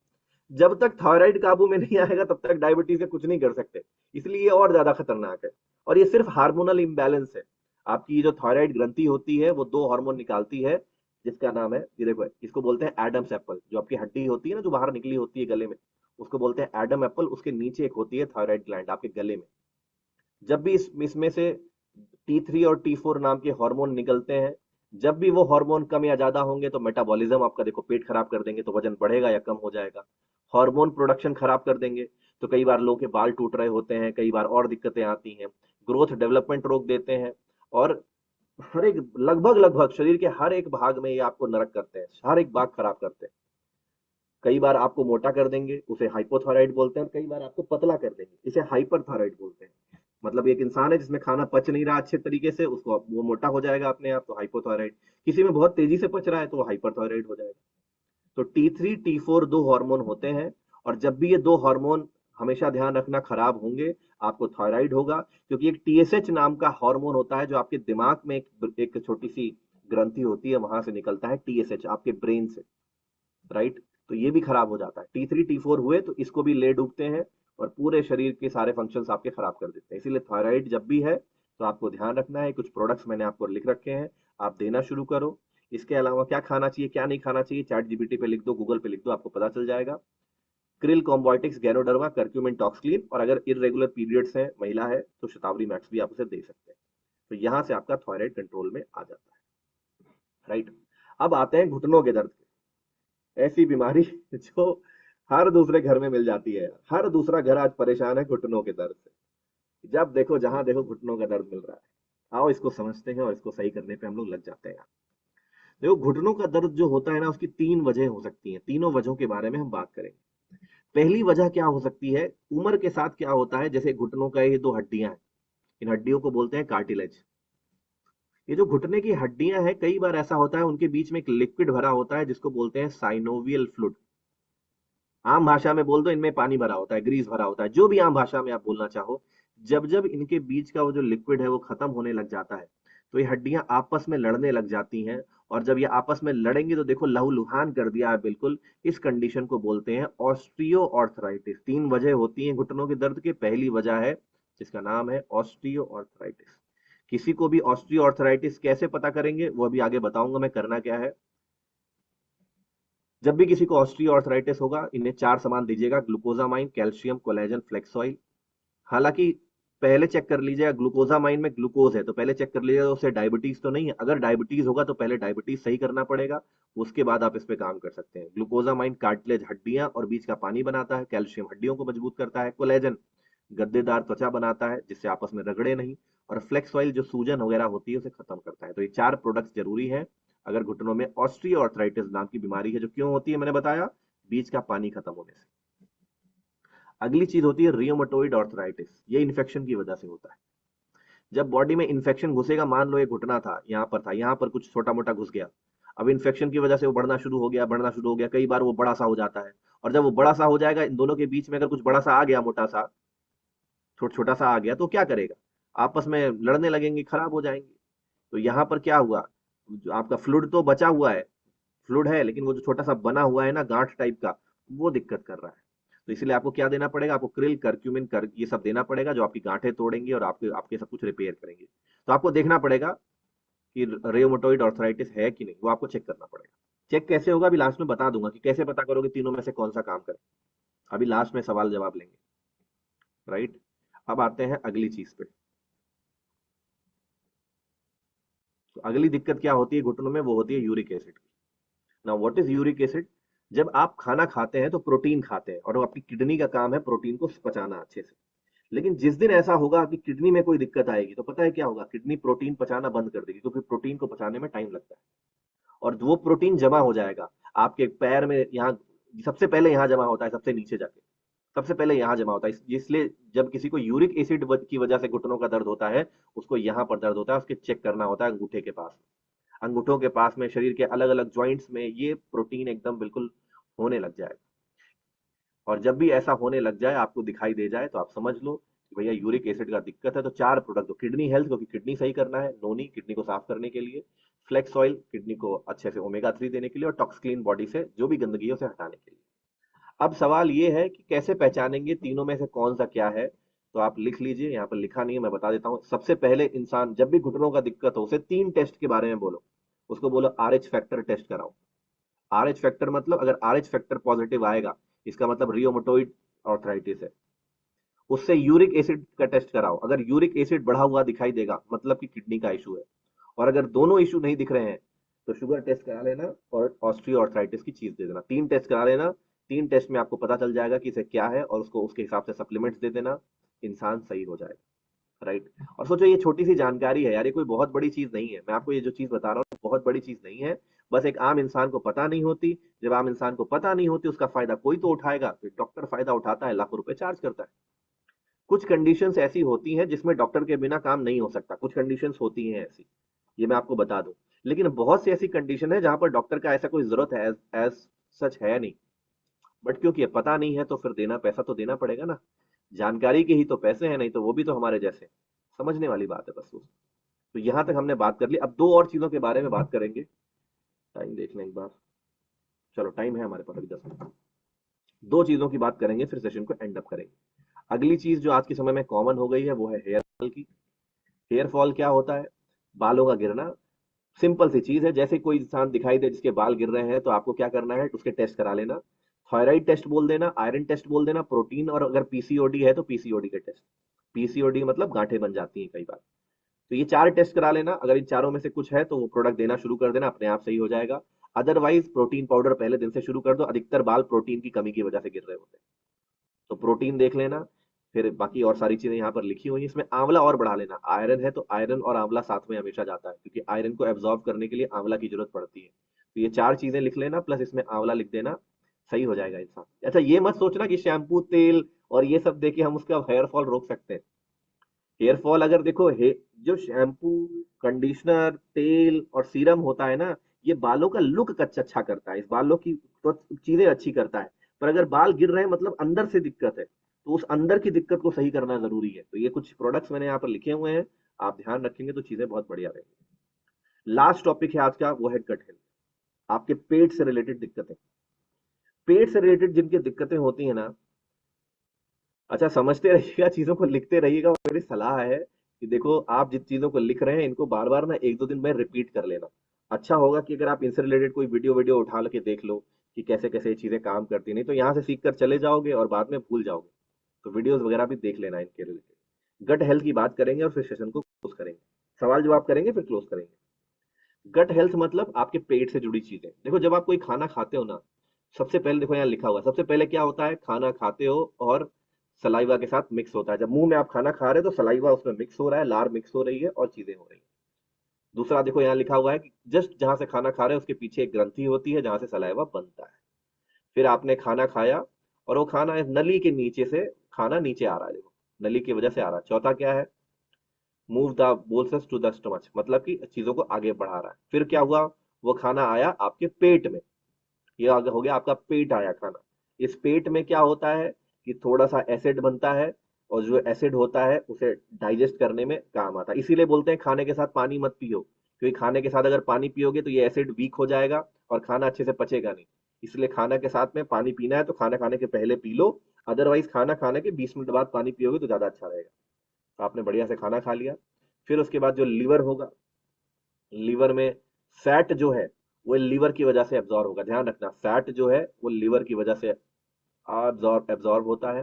जब तक थायराइड काबू में नहीं आएगा तब तक डायबिटीज से कुछ नहीं कर सकते। इसलिए ये और ज्यादा खतरनाक है। और ये सिर्फ हार्मोनल इम्बैलेंस है। आपकी जो थायराइड ग्रंथि होती है वो दो हार्मोन निकालती है, जिसका नाम है, ये देखो इसको बोलते हैं एडम्स एप्पल। जो आपकी हड्डी होती है ना जो बाहर निकली होती है गले में, उसको बोलते हैं एडम एप्पल। उसके नीचे एक होती है थायराइड ग्लैंड आपके गले में। जब भी इसमें से T3 और T4 नाम के हार्मोन निकलते हैं, जब भी वो हार्मोन कम या ज्यादा होंगे तो मेटाबॉलिज्म आपका, देखो पेट खराब कर देंगे तो वजन बढ़ेगा या कम हो जाएगा। हार्मोन प्रोडक्शन खराब कर देंगे तो कई बार लोगों के बाल टूट रहे होते हैं, कई बार और दिक्कतें आती हैं, ग्रोथ डेवलपमेंट रोक देते हैं। और हर एक लगभग लगभग शरीर के हर एक भाग में ये आपको नरक करते हैं, हर एक भाग खराब करते हैं। कई बार आपको मोटा कर देंगे, उसे हाइपोथायराइड बोलते हैं, और कई बार आपको पतला कर देंगे, इसे हाइपरथायराइड बोलते हैं। मतलब एक इंसान है जिसमें खाना पच नहीं रहा अच्छे तरीके से, उसको वो मोटा हो जाएगा अपने आप, तो हाइपोथायराइड। किसी में बहुत तेजी से पच रहा है तो वो हाइपरथायराइड हो जाएगा। तो T3 T4 दो हार्मोन होते हैं, और जब भी ये दो हार्मोन, हमेशा ध्यान रखना, खराब होंगे आपको थायराइड होगा। क्योंकि एक TSH नाम का हार्मोन होता है जो आपके दिमाग में एक छोटी सी ग्रंथि होती है, वहां से निकलता है TSH आपके ब्रेन से। राइट। तो ये भी खराब हो जाता है। T3 T4 हुए तो इसको भी ले डूबते हैं और पूरे शरीर के सारे फंक्शंस आपके खराब कर देते हैं। इसीलिए थायराइड जब भी है तो आपको ध्यान रखना है। कुछ प्रोडक्ट्स मैंने आपको लिख रखे हैं, आप देना शुरू करो। इसके अलावा क्या खाना चाहिए क्या नहीं खाना चाहिए, चैट जीपीटी पे लिख दो, गूगल पे लिख दो, आपको पता चल जाएगा। क्रिल, कॉम्बोटिक्स, गैनोडर्मा, कर्क्यूमिन, टॉक्सक्लीन, और अगर इरेगुलर पीरियड्स है, महिला है, तो शतावरी मैक्स भी आप उसे दे सकते हैं। तो यहां से आपका थायराइड कंट्रोल में आ जाता है। राइट। अब आते हैं घुटनों के दर्द। ऐसी बीमारी जो हर दूसरे घर में मिल जाती है। हर दूसरा घर आज परेशान है घुटनों के दर्द से। जब देखो जहां देखो घुटनों का दर्द मिल रहा है। आओ इसको समझते हैं और इसको सही करने पे हम लोग लग जाते हैं। देखो, घुटनों का दर्द जो होता है ना, उसकी तीन वजह हो सकती हैं। तीनों वजहों के बारे में हम बात करेंगे। पहली वजह क्या हो सकती है, उम्र के साथ क्या होता है, जैसे घुटनों का ये दो हड्डियां हैं, इन हड्डियों को बोलते हैं कार्टिलेज। ये जो घुटने की हड्डियां हैं, कई बार ऐसा होता है उनके बीच में एक लिक्विड भरा होता है जिसको बोलते हैं साइनोवियल फ्लूइड। आम भाषा में बोल दो, इनमें पानी भरा होता है, ग्रीस भरा होता है, जो भी आम भाषा में आप बोलना चाहो। जब जब इनके बीच का वो जो लिक्विड है वो खत्म होने लग जाता है, तो ये हड्डियां आपस में लड़ने लग जाती हैं। और जब ये आपस में लड़ेंगी तो देखो, लहूलुहान कर दिया है बिल्कुल। इस कंडीशन को बोलते हैं ऑस्टियो ऑर्थराइटिस। तीन वजह होती हैं घुटनों के दर्द के। पहली वजह है जिसका नाम है ऑस्टियो ऑर्थराइटिस। किसी को भी ऑस्टियो ऑर्थराइटिस कैसे पता करेंगे वो अभी आगे बताऊंगा मैं, करना क्या है। जब भी किसी को ऑस्टियो ऑर्थराइटिस होगा, इन्हें चार सामान दीजिएगा: glucosamine, calcium, collagen, flax oil. हालांकि पहले चेक कर लीजिएगा, ग्लूकोजामाइन में ग्लूकोज है तो पहले चेक कर लीजिएगा उसे डायबिटीज तो नहीं है। अगर डायबिटीज होगा तो पहले डायबिटीज सही करना पड़ेगा, उसके बाद आप इस पे काम कर सकते हैं। ग्लूकोजामाइन कार्टिलेज, हड्डियां और बीच का पानी बनाता है। कैल्शियम हड्डियों को मजबूत करता है। कोलेजन गद्देदार त्वचा बनाता है जिससे आपस में रगड़े नहीं। और फ्लेक्स ऑयल जो सूजन वगैरह होती है उसे खत्म करता है। तो ये चार प्रोडक्ट्स जरूरी है अगर घुटनों में ऑस्टियो ऑर्थराइटिस नाम की बीमारी है, जो क्यों होती है मैंने बताया, बीच का पानी खत्म होने से। अगली चीज होती है रियोमेटोइड ऑर्थराइटिस। ये इन्फेक्शन की वजह से होता है। जब बॉडी में इन्फेक्शन घुसेगा, मान लो ये घुटना था, यहाँ पर था, यहाँ पर कुछ छोटा मोटा घुस गया, अब इन्फेक्शन की वजह से वो बढ़ना शुरू हो गया, बढ़ना शुरू हो गया, कई बार वो बड़ा सा हो जाता है। और जब वो बड़ा सा हो जाएगा, इन दोनों के बीच में अगर कुछ बड़ा सा आ गया, मोटा सा, छोटा सा आ गया, तो क्या करेगा, आपस में लड़ने लगेंगे, खराब हो जाएंगे। तो यहाँ पर क्या हुआ, जो आपका फ्लूइड तो बचा हुआ है, फ्लूइड है, लेकिन वो जो छोटा सा बना हुआ है ना, गांठ टाइप का, वो दिक्कत कर रहा है। तो इसलिए आपको क्या देना पड़ेगा, आपको क्रिल, करक्यूमिन, कर ये सब देना पड़ेगा, जो आपकी गांठें तोड़ेंगे और आपके आपके सब कुछ रिपेयर करेंगे। तो आपको देखना पड़ेगा कि रेयोमेटोइड ऑर्थराइटिस है कि नहीं, वो आपको चेक करना पड़ेगा। चेक कैसे होगा अभी लास्ट में बता दूंगा, कि कैसे पता करोगे तीनों में से कौन सा काम करे। अभी लास्ट में सवाल जवाब लेंगे, राइट। अब आते हैं अगली चीज पे। तो अगली दिक्कत क्या होती है घुटनों में, वो होती है यूरिक एसिड की। Now what is uric acid. जब आप खाना खाते हैं तो प्रोटीन खाते हैं, और वो आपकी किडनी का काम है प्रोटीन को पचाना अच्छे से। लेकिन जिस दिन ऐसा होगा कि किडनी में कोई दिक्कत आएगी, तो पता है क्या होगा, किडनी प्रोटीन पचाना बंद कर देगी, क्योंकि प्रोटीन को पचाने में टाइम लगता है। और वो प्रोटीन जमा हो जाएगा आपके पैर में, यहाँ सबसे पहले यहाँ जमा होता है, सबसे नीचे जाके सबसे पहले यहाँ जमा होता है। इसलिए जब किसी को यूरिक एसिड की वजह से घुटनों का दर्द होता है, उसको यहाँ पर दर्द होता है, उसके चेक करना होता है अंगूठे के पास। अंगूठों के पास में, शरीर के अलग अलग ज्वाइंट्स में ये प्रोटीन एकदम बिल्कुल होने लग जाएगा। और जब भी ऐसा होने लग जाए, आपको दिखाई दे जाए, तो आप समझ लो कि भैया यूरिक एसिड का दिक्कत है। तो चार प्रोडक्ट दो: किडनी हेल्थ, क्योंकि किडनी सही करना है, नोनी किडनी को साफ करने के लिए, फ्लेक्स ऑयल किडनी को अच्छे से ओमेगा 3 देने के लिए, और टॉक्स क्लीन बॉडी से जो भी गंदगी है उसे हटाने के लिए। अब सवाल ये है कि कैसे पहचानेंगे तीनों में से कौन सा क्या है। तो आप लिख लीजिए, यहाँ पर लिखा नहीं है, मैं बता देता हूँ। सबसे पहले इंसान जब भी घुटनों का दिक्कत हो, उसे तीन टेस्ट के बारे में बोलो। उसको बोलो आर एच फैक्टर टेस्ट कराओ। आर एच फैक्टर मतलब, अगर आर एच फैक्टर पॉजिटिव आएगा, इसका मतलब रियोमेटोइड ऑर्थराइटिस है। उससे यूरिक एसिड का टेस्ट कराओ। अगर यूरिक एसिड बढ़ा हुआ दिखाई देगा, मतलब कि किडनी का इशू है। और अगर दोनों इशू नहीं दिख रहे हैं, तो शुगर टेस्ट करा लेना और ऑस्ट्रियो ऑर्थराइटिस की चीज दे देना। तीन टेस्ट करा लेना। तीन टेस्ट में आपको पता चल जाएगा कि इसे क्या है, और उसको उसके हिसाब से सप्लीमेंट्स दे देना, इंसान सही हो जाएगा, राइट। और सोचो, ये छोटी सी जानकारी है यार, ये कोई बहुत बड़ी चीज नहीं है। मैं आपको ये जो चीज बता रहा हूँ बहुत बड़ी चीज नहीं है। बस एक आम इंसान को पता नहीं होती। जब आम इंसान को पता नहीं होती, उसका फायदा कोई तो उठाएगा। तो डॉक्टर फायदा उठाता है, लाखों रुपए चार्ज करता है। कुछ कंडीशंस ऐसी होती हैं जिसमें डॉक्टर के बिना काम नहीं हो सकता, कुछ कंडीशंस होती हैं ऐसी, ये मैं आपको बता दूं। लेकिन बहुत सी ऐसी कंडीशन है जहां पर डॉक्टर का ऐसा कोई जरूरत है एज सच है नहीं। बट क्योंकि ये पता नहीं है, तो फिर देना, पैसा तो देना पड़ेगा ना। जानकारी के ही तो पैसे हैं, नहीं तो वो भी तो हमारे जैसे। समझने वाली बात है बस वो। तो यहां तक हमने बात कर ली। अब दो और चीजों के बारे में बात करेंगे। टाइम देख लें एक बार। चलो, टाइम है हमारे पास अभी 10 मिनट। दो चीजों की बात करेंगे, फिर सेशन को एंड अप करेंगे। अगली चीज जो आज के समय में कॉमन हो गई है, वो है हेयर फॉल की। हेयर फॉल क्या होता है, बालों का गिरना। सिंपल सी चीज है, जैसे कोई इंसान दिखाई दे जिसके बाल गिर रहे हैं, तो आपको क्या करना है, उसके टेस्ट करा लेना। थायराइड टेस्ट बोल देना, आयरन टेस्ट बोल देना, प्रोटीन, और अगर पीसीओडी है तो पीसीओडी के टेस्ट। पीसीओडी मतलब गांठें बन जाती हैं कई बार। तो ये चार टेस्ट करा लेना। अगर इन चारों में से कुछ है तो वो प्रोडक्ट देना शुरू कर देना, अपने आप सही हो जाएगा। अदरवाइज प्रोटीन पाउडर पहले दिन से शुरू कर दो। अधिकतर बाल प्रोटीन की कमी की वजह से गिर रहे होते हैं, तो प्रोटीन देख लेना। फिर बाकी और सारी चीजें यहाँ पर लिखी हुई हैं। इसमें आंवला और बढ़ा लेना, आयरन है तो आयरन और आंवला साथ में हमेशा जाता है, क्योंकि आयरन को एब्जॉर्ब करने के लिए आंवला की जरूरत पड़ती है। तो ये 4 चीजें लिख लेना, प्लस इसमें आंवला लिख देना, सही हो जाएगा इंसान। अच्छा, ये मत सोचना कि शैम्पू तेल और ये सब देके हम उसका हेयर फॉल रोक सकते हैं। हेयर फॉल अगर देखो, जो शैम्पू, कंडीशनर, तेल और सीरम होता है ना, ये बालों का लुक अच्छा करता है, इस बालों की तो चीजें अच्छी करता है। पर अगर बाल गिर रहे हैं मतलब अंदर से दिक्कत है, तो उस अंदर की दिक्कत को सही करना जरूरी है। तो ये कुछ प्रोडक्ट्स मैंने यहाँ पर लिखे हुए हैं, आप ध्यान रखेंगे तो चीजें बहुत बढ़िया रहेंगी। लास्ट टॉपिक है आज का, वो है गट हेल्थ। आपके पेट से रिलेटेड दिक्कतें, पेट से रिलेटेड जिनकी दिक्कतें होती है ना, अच्छा समझते रहिएगा, चीजों को लिखते रहिएगा। और मेरी सलाह है कि देखो, आप जिन चीजों को लिख रहे हैं इनको बार बार ना 1-2 दिन में रिपीट कर लेना। अच्छा होगा कि अगर आप इनसे रिलेटेड कोई वीडियो वीडियो उठा के देख लो कि कैसे कैसे ये चीजें काम करती, नहीं तो यहाँ से सीख कर चले जाओगे और बाद में भूल जाओगे। तो वीडियोस वगैरह भी देख लेना इनके रिलेटेड। गट हेल्थ की बात करेंगे और फिर सेशन को क्लोज करेंगे, सवाल जवाब करेंगे फिर क्लोज करेंगे। गट हेल्थ मतलब आपके पेट से जुड़ी चीजें। देखो, जब आप कोई खाना खाते हो ना, सबसे पहले देखो यहाँ लिखा हुआ है, सबसे पहले क्या होता है, खाना खाते हो और सलाइवा के साथ मिक्स होता है। जब मुंह में आप खाना खा रहे हो तो सलाइवा उसमें मिक्स हो रहा है, लार मिक्स हो रही है और चीजें हो रही है। दूसरा देखो यहाँ लिखा हुआ है कि जस्ट जहां से खाना खा रहे हो उसके पीछे एक ग्रंथि होती है जहां से सलाइवा बनता है। फिर आपने खाना खाया और वो खाना नली के नीचे से खाना नीचे आ रहा है, देखो नली की वजह से आ रहा है। चौथा क्या है, move the boluses to the stomach, मतलब कि चीजों को आगे बढ़ा रहा है। फिर क्या हुआ, वो खाना आया आपके पेट में, ये आगे हो गया आपका पेट आया खाना। इस पेट में क्या होता है कि थोड़ा सा एसिड बनता है, और जो एसिड होता है उसे डाइजेस्ट करने में काम आता है। इसीलिए बोलते हैं खाने के साथ पानी मत पियो, क्योंकि खाने के साथ अगर पानी पियोगे तो ये एसिड वीक हो जाएगा और खाना अच्छे से पचेगा नहीं। इसलिए खाना के साथ में पानी पीना है तो खाना खाने के पहले पी लो, अदरवाइज खाना खाने के 20 मिनट बाद पानी पियोगे तो ज्यादा अच्छा रहेगा। तो आपने बढ़िया से खाना खा लिया, फिर उसके बाद जो लीवर होगा, लीवर में फैट जो है वो लीवर की वजह से एब्जॉर्ब होगा। ध्यान रखना, फैट जो है वो लीवर की वजह से एब्जॉर्ब होता है।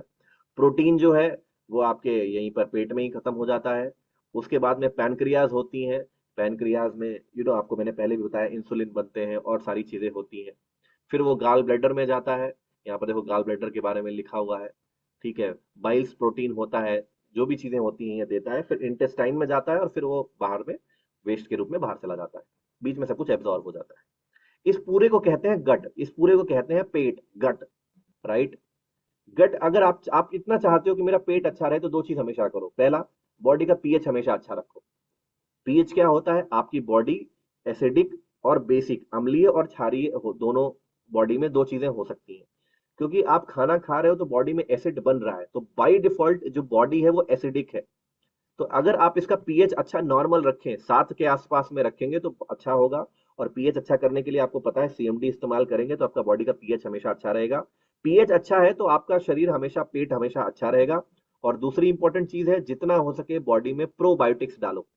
प्रोटीन जो है वो आपके यहीं पर पेट में ही खत्म हो जाता है। उसके बाद में पैनक्रियाज होती हैं, पैनक्रियाज में आपको मैंने पहले भी बताया इंसुलिन बनते हैं और सारी चीजें होती हैं। फिर वो गाल ब्लैडर में जाता है, यहाँ पर देखो गाल ब्लैडर के बारे में लिखा हुआ है, ठीक है। बाइल्स प्रोटीन होता है, जो भी चीजें होती हैं ये देता है। फिर इंटेस्टाइन में जाता है और फिर वो बाहर में वेस्ट के रूप में बाहर चला जाता है। बीच में सब कुछ एब्जॉर्ब हो जाता है। इस पूरे को कहते हैं गट, इस पूरे को कहते हैं पेट, गट, राइट। गट, अगर आप इतना चाहते हो कि मेरा पेट अच्छा रहे तो 2 चीज हमेशा करो। पहला, बॉडी का पीएच हमेशा अच्छा रखो। पीएच क्या होता है, आपकी बॉडी एसिडिक और बेसिक, अम्लीय और क्षारीय दोनों बॉडी में 2 चीजें हो सकती हैं। क्योंकि आप खाना खा रहे हो तो बॉडी में एसिड बन रहा है, तो बाय डिफॉल्ट जो बॉडी है वो एसिडिक है। तो अगर आप इसका पीएच अच्छा नॉर्मल रखें, 7 के आसपास में रखेंगे तो अच्छा होगा। और पीएच अच्छा करने के लिए आपको पता है सीएमडी इस्तेमाल करेंगे तो आपका बॉडी का पीएच हमेशा अच्छा रहेगा। पीएच अच्छा है तो आपका शरीर हमेशा, पेट हमेशा अच्छा रहेगा। और दूसरी इंपॉर्टेंट चीज है, जितना हो सके बॉडी में प्रोबायोटिक्स डालो।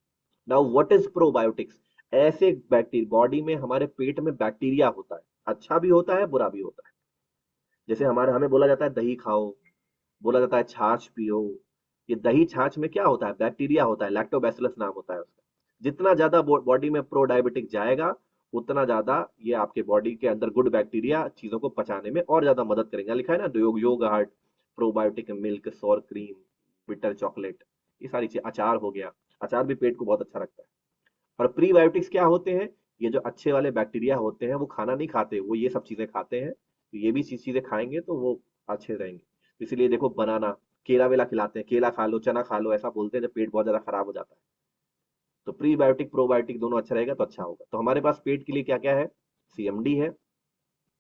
नाउ व्हाट इज प्रोबायोटिक्स, ऐसे बैक्टीरिया, बॉडी में हमारे पेट में बैक्टीरिया होता है, अच्छा भी होता है बुरा भी होता है। जैसे हमारे हमें बोला जाता है दही खाओ, बोला जाता है छाछ पियो। ये दही छाछ में क्या होता है, बैक्टीरिया होता है, लैक्टोबैसिलस नाम होता है उसका। जितना ज्यादा बॉडी में प्रो डायबिटिक जाएगा, उतना ज्यादा ये आपके बॉडी के अंदर गुड बैक्टीरिया चीजों को पचाने में और ज्यादा मदद करेंगे। लिखा है ना, योग हार्ट, प्रोबायोटिक मिल्क, सोर क्रीम, बिटर चॉकलेट, ये सारी चीज, अचार हो गया, अचार भी पेट को बहुत अच्छा रखता है। और प्रीबायोटिक्स क्या होते हैं, ये जो अच्छे वाले बैक्टीरिया होते हैं वो खाना नहीं खाते, वो ये सब चीजें खाते हैं। तो ये भी चीजें खाएंगे तो वो अच्छे रहेंगे। इसलिए देखो, बनाना, केला वेला खिलाते हैं, केला खा लो, चना खा लो, ऐसा बोलते हैं जब पेट बहुत ज्यादा खराब हो जाता है। तो प्रीबायोटिक प्रोबायोटिक दोनों अच्छा रहेगा तो अच्छा होगा। तो हमारे पास पेट के लिए क्या क्या है, सीएमडी है,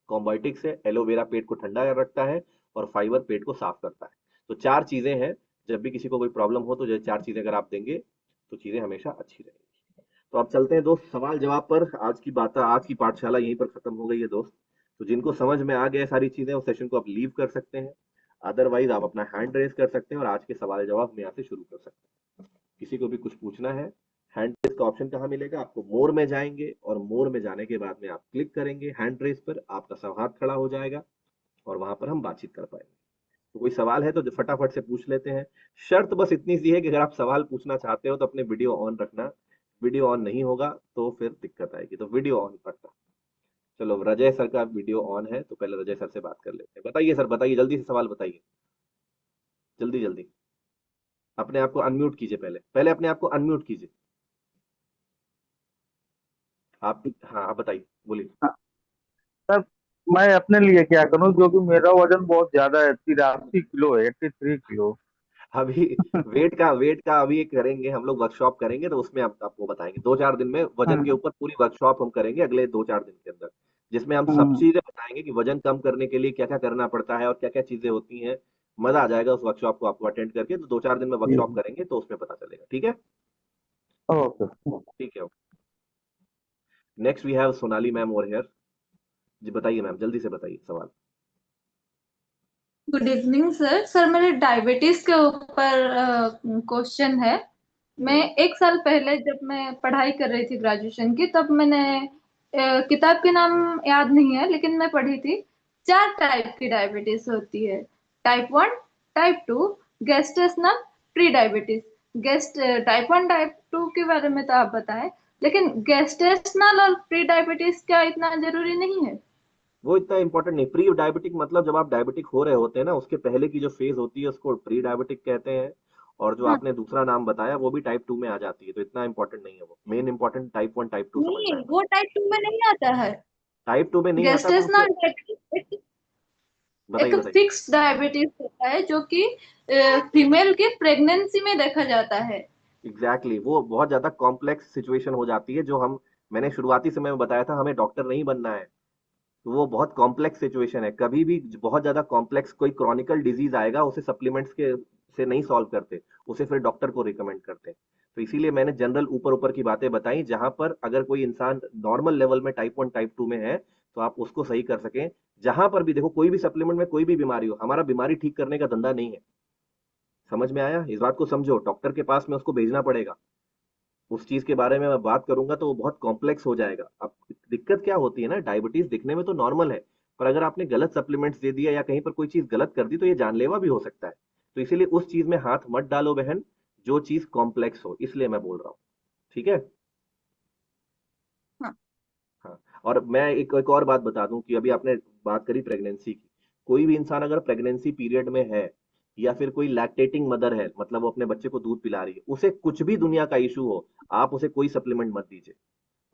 कॉम्बायोटिक्स है, एलोवेरा पेट को ठंडा रखता है, और फाइबर पेट को साफ करता है। तो 4 चीजें हैं, जब भी किसी को कोई प्रॉब्लम हो तो ये 4 चीजें अगर आप देंगे तो चीजें हमेशा अच्छी रहेंगी। तो अब चलते हैं दोस्त सवाल जवाब पर। आज की बात, आज की पाठशाला यहीं पर खत्म हो गई है दोस्त। तो जिनको समझ में आ गया सारी चीजें, उस सेशन को आप लीव कर सकते हैं। अदरवाइज आप अपना हैंड रेज कर सकते हैं और आज के सवाल जवाब हम यहाँ से शुरू कर सकते हैं। किसी को भी कुछ पूछना है, हैंड रेज का ऑप्शन कहाँ मिलेगा आपको, मोर में जाएंगे और मोर में जाने के बाद में आप क्लिक करेंगे हैंड रेज पर, आपका सब हाथ खड़ा हो जाएगा और वहां पर हम बातचीत कर पाएंगे। तो कोई सवाल है तो फटाफट से पूछ लेते हैं। शर्त बस इतनी सी है कि अगर आप सवाल पूछना चाहते हो तो अपने वीडियो ऑन रखना, वीडियो ऑन नहीं होगा तो फिर दिक्कत आएगी, तो वीडियो ऑन रखना। चलो, रजय सर का वीडियो ऑन है तो पहले रजय सर से बात कर लेते हैं। बताइए सर, बताइए जल्दी से, सवाल बताइए, जल्दी जल्दी। अपने आप को अनम्यूट कीजिए, पहले पहले अपने आप को अनम्यूट कीजिए। आप, हाँ आप बताइए, बोलिए। हाँ, सर मैं अपने लिए क्या करूं, जो कि मेरा वजन बहुत ज्यादा है, 83 किलो है, 83 किलो। अभी वेट का अभी एक करेंगे हम लोग, वर्कशॉप करेंगे, तो उसमें आप आपको बताएंगे 2-4 दिन में वजन के हाँ। ऊपर पूरी वर्कशॉप हम करेंगे अगले 2-4 दिन के अंदर, जिसमें हम सब हाँ। चीजें बताएंगे कि वजन कम करने के लिए क्या क्या करना पड़ता है और क्या क्या चीजें होती हैं। मजा आ जाएगा उस वर्कशॉप को आपको अटेंड करके, तो 2-4 दिन में जी। वर्कशॉप करेंगे तो उसमें पता चलेगा, ठीक है। ओके। ठीक है, okay. Next we have Sonali ma'am over here. जी बताइए मैम, जल्दी से बताइए सवाल। Good evening sir. सर मेरे डायबिटीज के ऊपर क्वेश्चन है। मैं हम्म। 1 साल पहले जब मैं पढ़ाई कर रही थी ग्रेजुएशन की, तब मैंने किताब के नाम याद नहीं है लेकिन मैं पढ़ी थी। 4 टाइप की डायबिटीज होती है। Type 1, type 2, gestational, pre diabetes. Type 1 type 2 के बारे में तो आप बताएं, लेकिन गेस्टेशनल और प्री डायबिटीज क्या इतना जरूरी नहीं है? वो इतना इंपॉर्टेंट नहीं। प्री डायबिटिक मतलब जब आप डायबिटिक हो रहे होते हैं ना, उसके पहले की जो फेज होती है उसको प्री डायबिटिक कहते हैं। और जो हाँ। आपने दूसरा नाम बताया वो भी टाइप 2 में आ जाती है, तो इतना इंपॉर्टेंट नहीं है। वो मेन इंपॉर्टेंट टाइप 1 टाइप 2 समझना नहीं, है बस। वो टाइप 2 में नहीं आता है। टाइप 2 में नहीं आता तो उसे, गेस्टेशनल डायबिटीज एक बताइए एक बताइए। फिक्स डायबिटीज होता है जो कि फीमेल की प्रेगनेंसी में देखा जाता है। एग्जैक्टली वो बहुत ज्यादा कॉम्प्लेक्स सिचुएशन हो जाती है, जो हम, मैंने शुरुआती समय में बताया था, हमें डॉक्टर नहीं बनना है। तो वो बहुत कॉम्प्लेक्स सिचुएशन है। कभी भी बहुत ज्यादा कॉम्प्लेक्स कोई क्रॉनिकल डिजीज आएगा, उसे सप्लीमेंट्स के से नहीं सॉल्व करते, उसे फिर डॉक्टर को रिकमेंड करते हैं। तो इसीलिए मैंने जनरल ऊपर ऊपर की बातें बताई, जहां पर अगर कोई इंसान नॉर्मल लेवल में टाइप 1 टाइप 2 में है तो आप उसको सही कर सकें। जहां पर भी देखो, कोई भी सप्लीमेंट में कोई भी बीमारी हो, हमारा बीमारी ठीक करने का धंधा नहीं है। समझ में आया? इस बात को समझो, डॉक्टर के पास में उसको भेजना पड़ेगा। उस चीज के बारे में मैं बात करूंगा तो वो बहुत कॉम्प्लेक्स हो जाएगा। अब दिक्कत क्या होती है ना, डायबिटीज दिखने में तो नॉर्मल है, पर अगर आपने गलत सप्लीमेंट्स दे दिया या कहीं पर कोई चीज गलत कर दी तो ये जानलेवा भी हो सकता है। तो इसीलिए उस चीज में हाथ मत डालो बहन, जो चीज कॉम्प्लेक्स हो, इसलिए मैं बोल रहा हूँ। ठीक है। हाँ। हाँ। और मैं एक और बात बता दूं कि अभी आपने बात करी प्रेगनेंसी की। कोई भी इंसान अगर प्रेगनेंसी पीरियड में है, या फिर कोई लैक्टेटिंग मदर है, मतलब वो अपने बच्चे को दूध पिला रही है, उसे कुछ भी दुनिया का इशू हो, आप उसे कोई सप्लीमेंट मत दीजिए।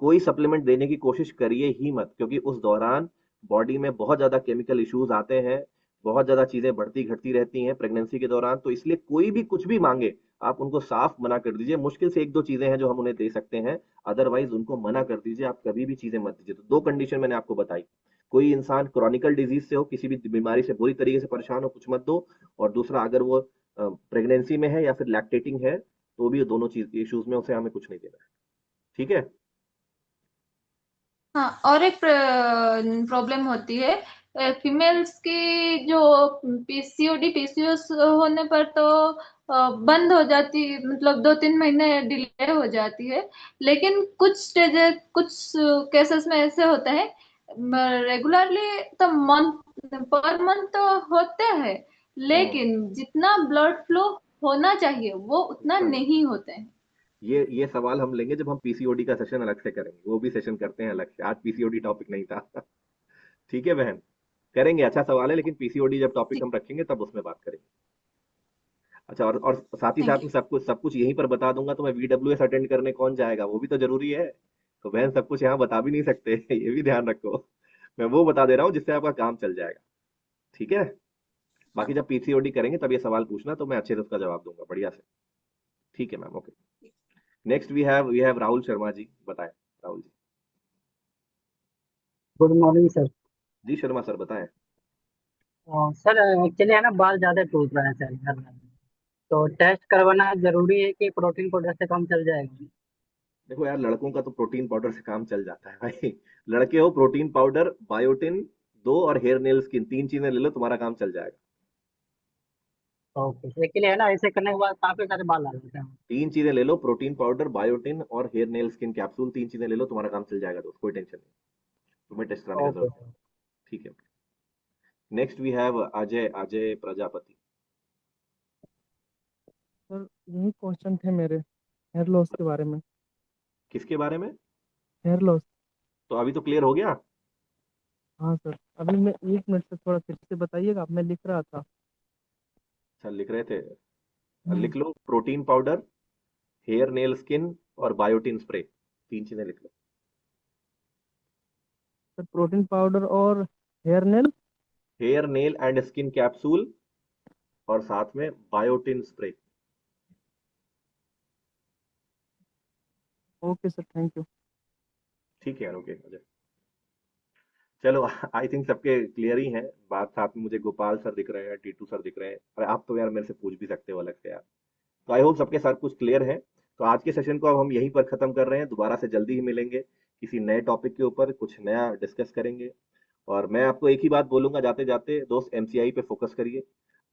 कोई सप्लीमेंट देने की कोशिश करिए ही मत, क्योंकि उस दौरान बॉडी में बहुत ज्यादा केमिकल इश्यूज आते हैं, बहुत ज्यादा चीजें बढ़ती घटती रहती हैं प्रेगनेंसी के दौरान। तो इसलिए कोई भी कुछ भी मांगे, आप उनको साफ मना कर दीजिए। मुश्किल से 1-2 चीजें हैं जो हम उन्हें दे सकते हैं, अदरवाइज उनको मना कर दीजिए। आप कभी भी चीजें मत दीजिए। तो 2 कंडीशन मैंने आपको बताई। कोई इंसान क्रॉनिकल डिजीज से हो, किसी भी बीमारी से बुरी तरीके से परेशान हो, कुछ मत दो। और दूसरा, अगर वो प्रेगनेंसी में है या फिर लैक्टेटिंग है, तो भी दोनों चीज इश्यूज में उसे हमें कुछ नहीं देना है। ठीक है। हाँ, और एक प्रॉब्लम होती है फीमेल्स की, जो पीसीओडी पीसीओएस होने पर तो बंद हो जाती, मतलब 2-3 महीने डिले हो जाती है। लेकिन कुछ स्टेजेस, कुछ केसेस में ऐसे होते हैं रेगुलरली तो मंथ पर मंथ तो होते हैं, हम्म। लेकिन जितना ब्लड फ्लो होना चाहिए वो उतना उतना नहीं। नहीं होते हैं। ये सवाल हम लेंगे जब हम पीसीओडी का सेशन अलग से करेंगे, वो भी सेशन करते हैं अलग से। आज पीसीओडी टॉपिक नहीं था। ठीक है बहन, करेंगे। अच्छा सवाल है, लेकिन पीसीओडी जब टॉपिक ठीक। हम रखेंगे तब उसमें बात करेंगे। अच्छा, और साथ ही थैंक साथ यू। में सब कुछ यहीं पर बता दूंगा, तो मैं वीडब्ल्यूएस अटेंड करने कौन जाएगा, वो भी तो जरूरी है। तो बहन सब कुछ यहाँ बता भी नहीं सकते। ये भी ध्यान रखो। मैं वो बता दे रहा हूँ जिससे आपका काम चल जाएगा। ठीक है। बाकी हाँ। जब पीसीओडी करेंगे तब ये सवाल पूछना, तो मैं अच्छे से उसका जवाब दूंगा बढ़िया से। ठीक है ma'am, okay. Next we have Rahul Sharma ji, बताएं Rahul ji. Good morning sir. जी शर्मा सर बताएं। सर एक्चुअली है ना, बाल ज्यादा टूट रहा है सर घर में। तो टेस्ट करवाना जरूरी है कि प्रोटीन पाउडर से काम चल जाएगा? देखो यार, लड़कों का तो प्रोटीन पाउडर से काम चल जाता है भाई। लड़के हो, प्रोटीन पाउडर, बायोटिन दो, और हेयर नेल स्किन, 3 चीजें ले लो, तुम्हारा काम चल जाएगा। ओके, एक्चुअली है ना, ऐसे करने के बाद काफी सारे बाल आ जाते हैं। 3 चीजें ले लो, प्रोटीन पाउडर, बायोटिन और हेयर नेल स्किन कैप्सूल, 3 चीजें ले लो, तुम्हारा काम चल जाएगा दोस्त, कोई टेंशन नहीं। तुम्हें टेस्ट कराने का ओके जरूरत नहीं। सर। ठीक है। Next we have Ajay Ajay Prajapati. Sir यही क्वेश्चन थे मेरे, हेयर लॉस के बारे में। किसके बारे में? Hair loss. तो अभी तो क्लियर हो गया। हाँ सर, अभी मैं 1 मिनट से थोड़ा फिर से बताइएगा, मैं लिख रहा था। अच्छा लिख रहे थे। लिख लो protein powder, hair nail skin और बायोटिन स्प्रे, 3 चीजें लिख लो। सर प्रोटीन पाउडर और hair nail. Hair nail and skin capsule और साथ में biotin spray. Okay sir, thank you. ठीक है, ओके अजय। चलो आई थिंक सबके क्लियर ही हैं बात। साथ में मुझे गोपाल सर दिख रहे हैं, टीटू सर दिख रहे हैं। अरे आप तो यार मेरे से पूछ भी सकते हो अलग से यार। तो आई होप सबके साथ कुछ क्लियर है। तो आज के सेशन को अब हम यहीं पर खत्म कर रहे हैं, दोबारा से जल्दी ही मिलेंगे किसी नए टॉपिक के ऊपर, कुछ नया डिस्कस करेंगे। और मैं आपको एक ही बात बोलूंगा जाते जाते, दोस्त एमसीआई पे फोकस करिए।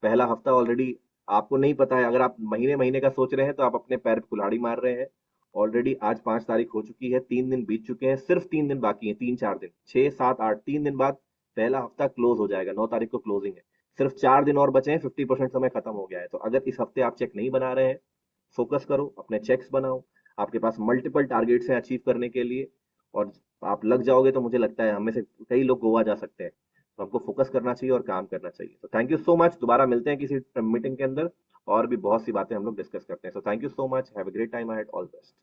पहला हफ्ता ऑलरेडी आपको नहीं पता है, अगर आप महीने महीने का सोच रहे हैं तो आप अपने पैर पे कुल्हाड़ी मार रहे हैं। ऑलरेडी आज 5 तारीख हो चुकी है, 3 दिन बीत चुके हैं, सिर्फ 3 दिन बाकी हैं, 3-4 दिन, 6-7-8, 3 दिन बाद पहला हफ्ता क्लोज हो जाएगा, 9 तारीख को क्लोजिंग है। सिर्फ 4 दिन और बचे हैं, 50% समय खत्म हो गया है। तो अगर इस हफ्ते आप चेक नहीं बना रहे हैं, फोकस करो, अपने चेक्स बनाओ। आपके पास मल्टीपल टारगेट्स हैं अचीव करने के लिए, और आप लग जाओगे तो मुझे लगता है हम में से कई लोग गोवा जा सकते हैं। तो हमको फोकस करना चाहिए और काम करना चाहिए। तो थैंक यू सो मच, दोबारा मिलते हैं किसी मीटिंग के अंदर और भी बहुत सी बातें हम लोग डिस्कस करते हैं। So thank you so much, have a great time ahead, all best.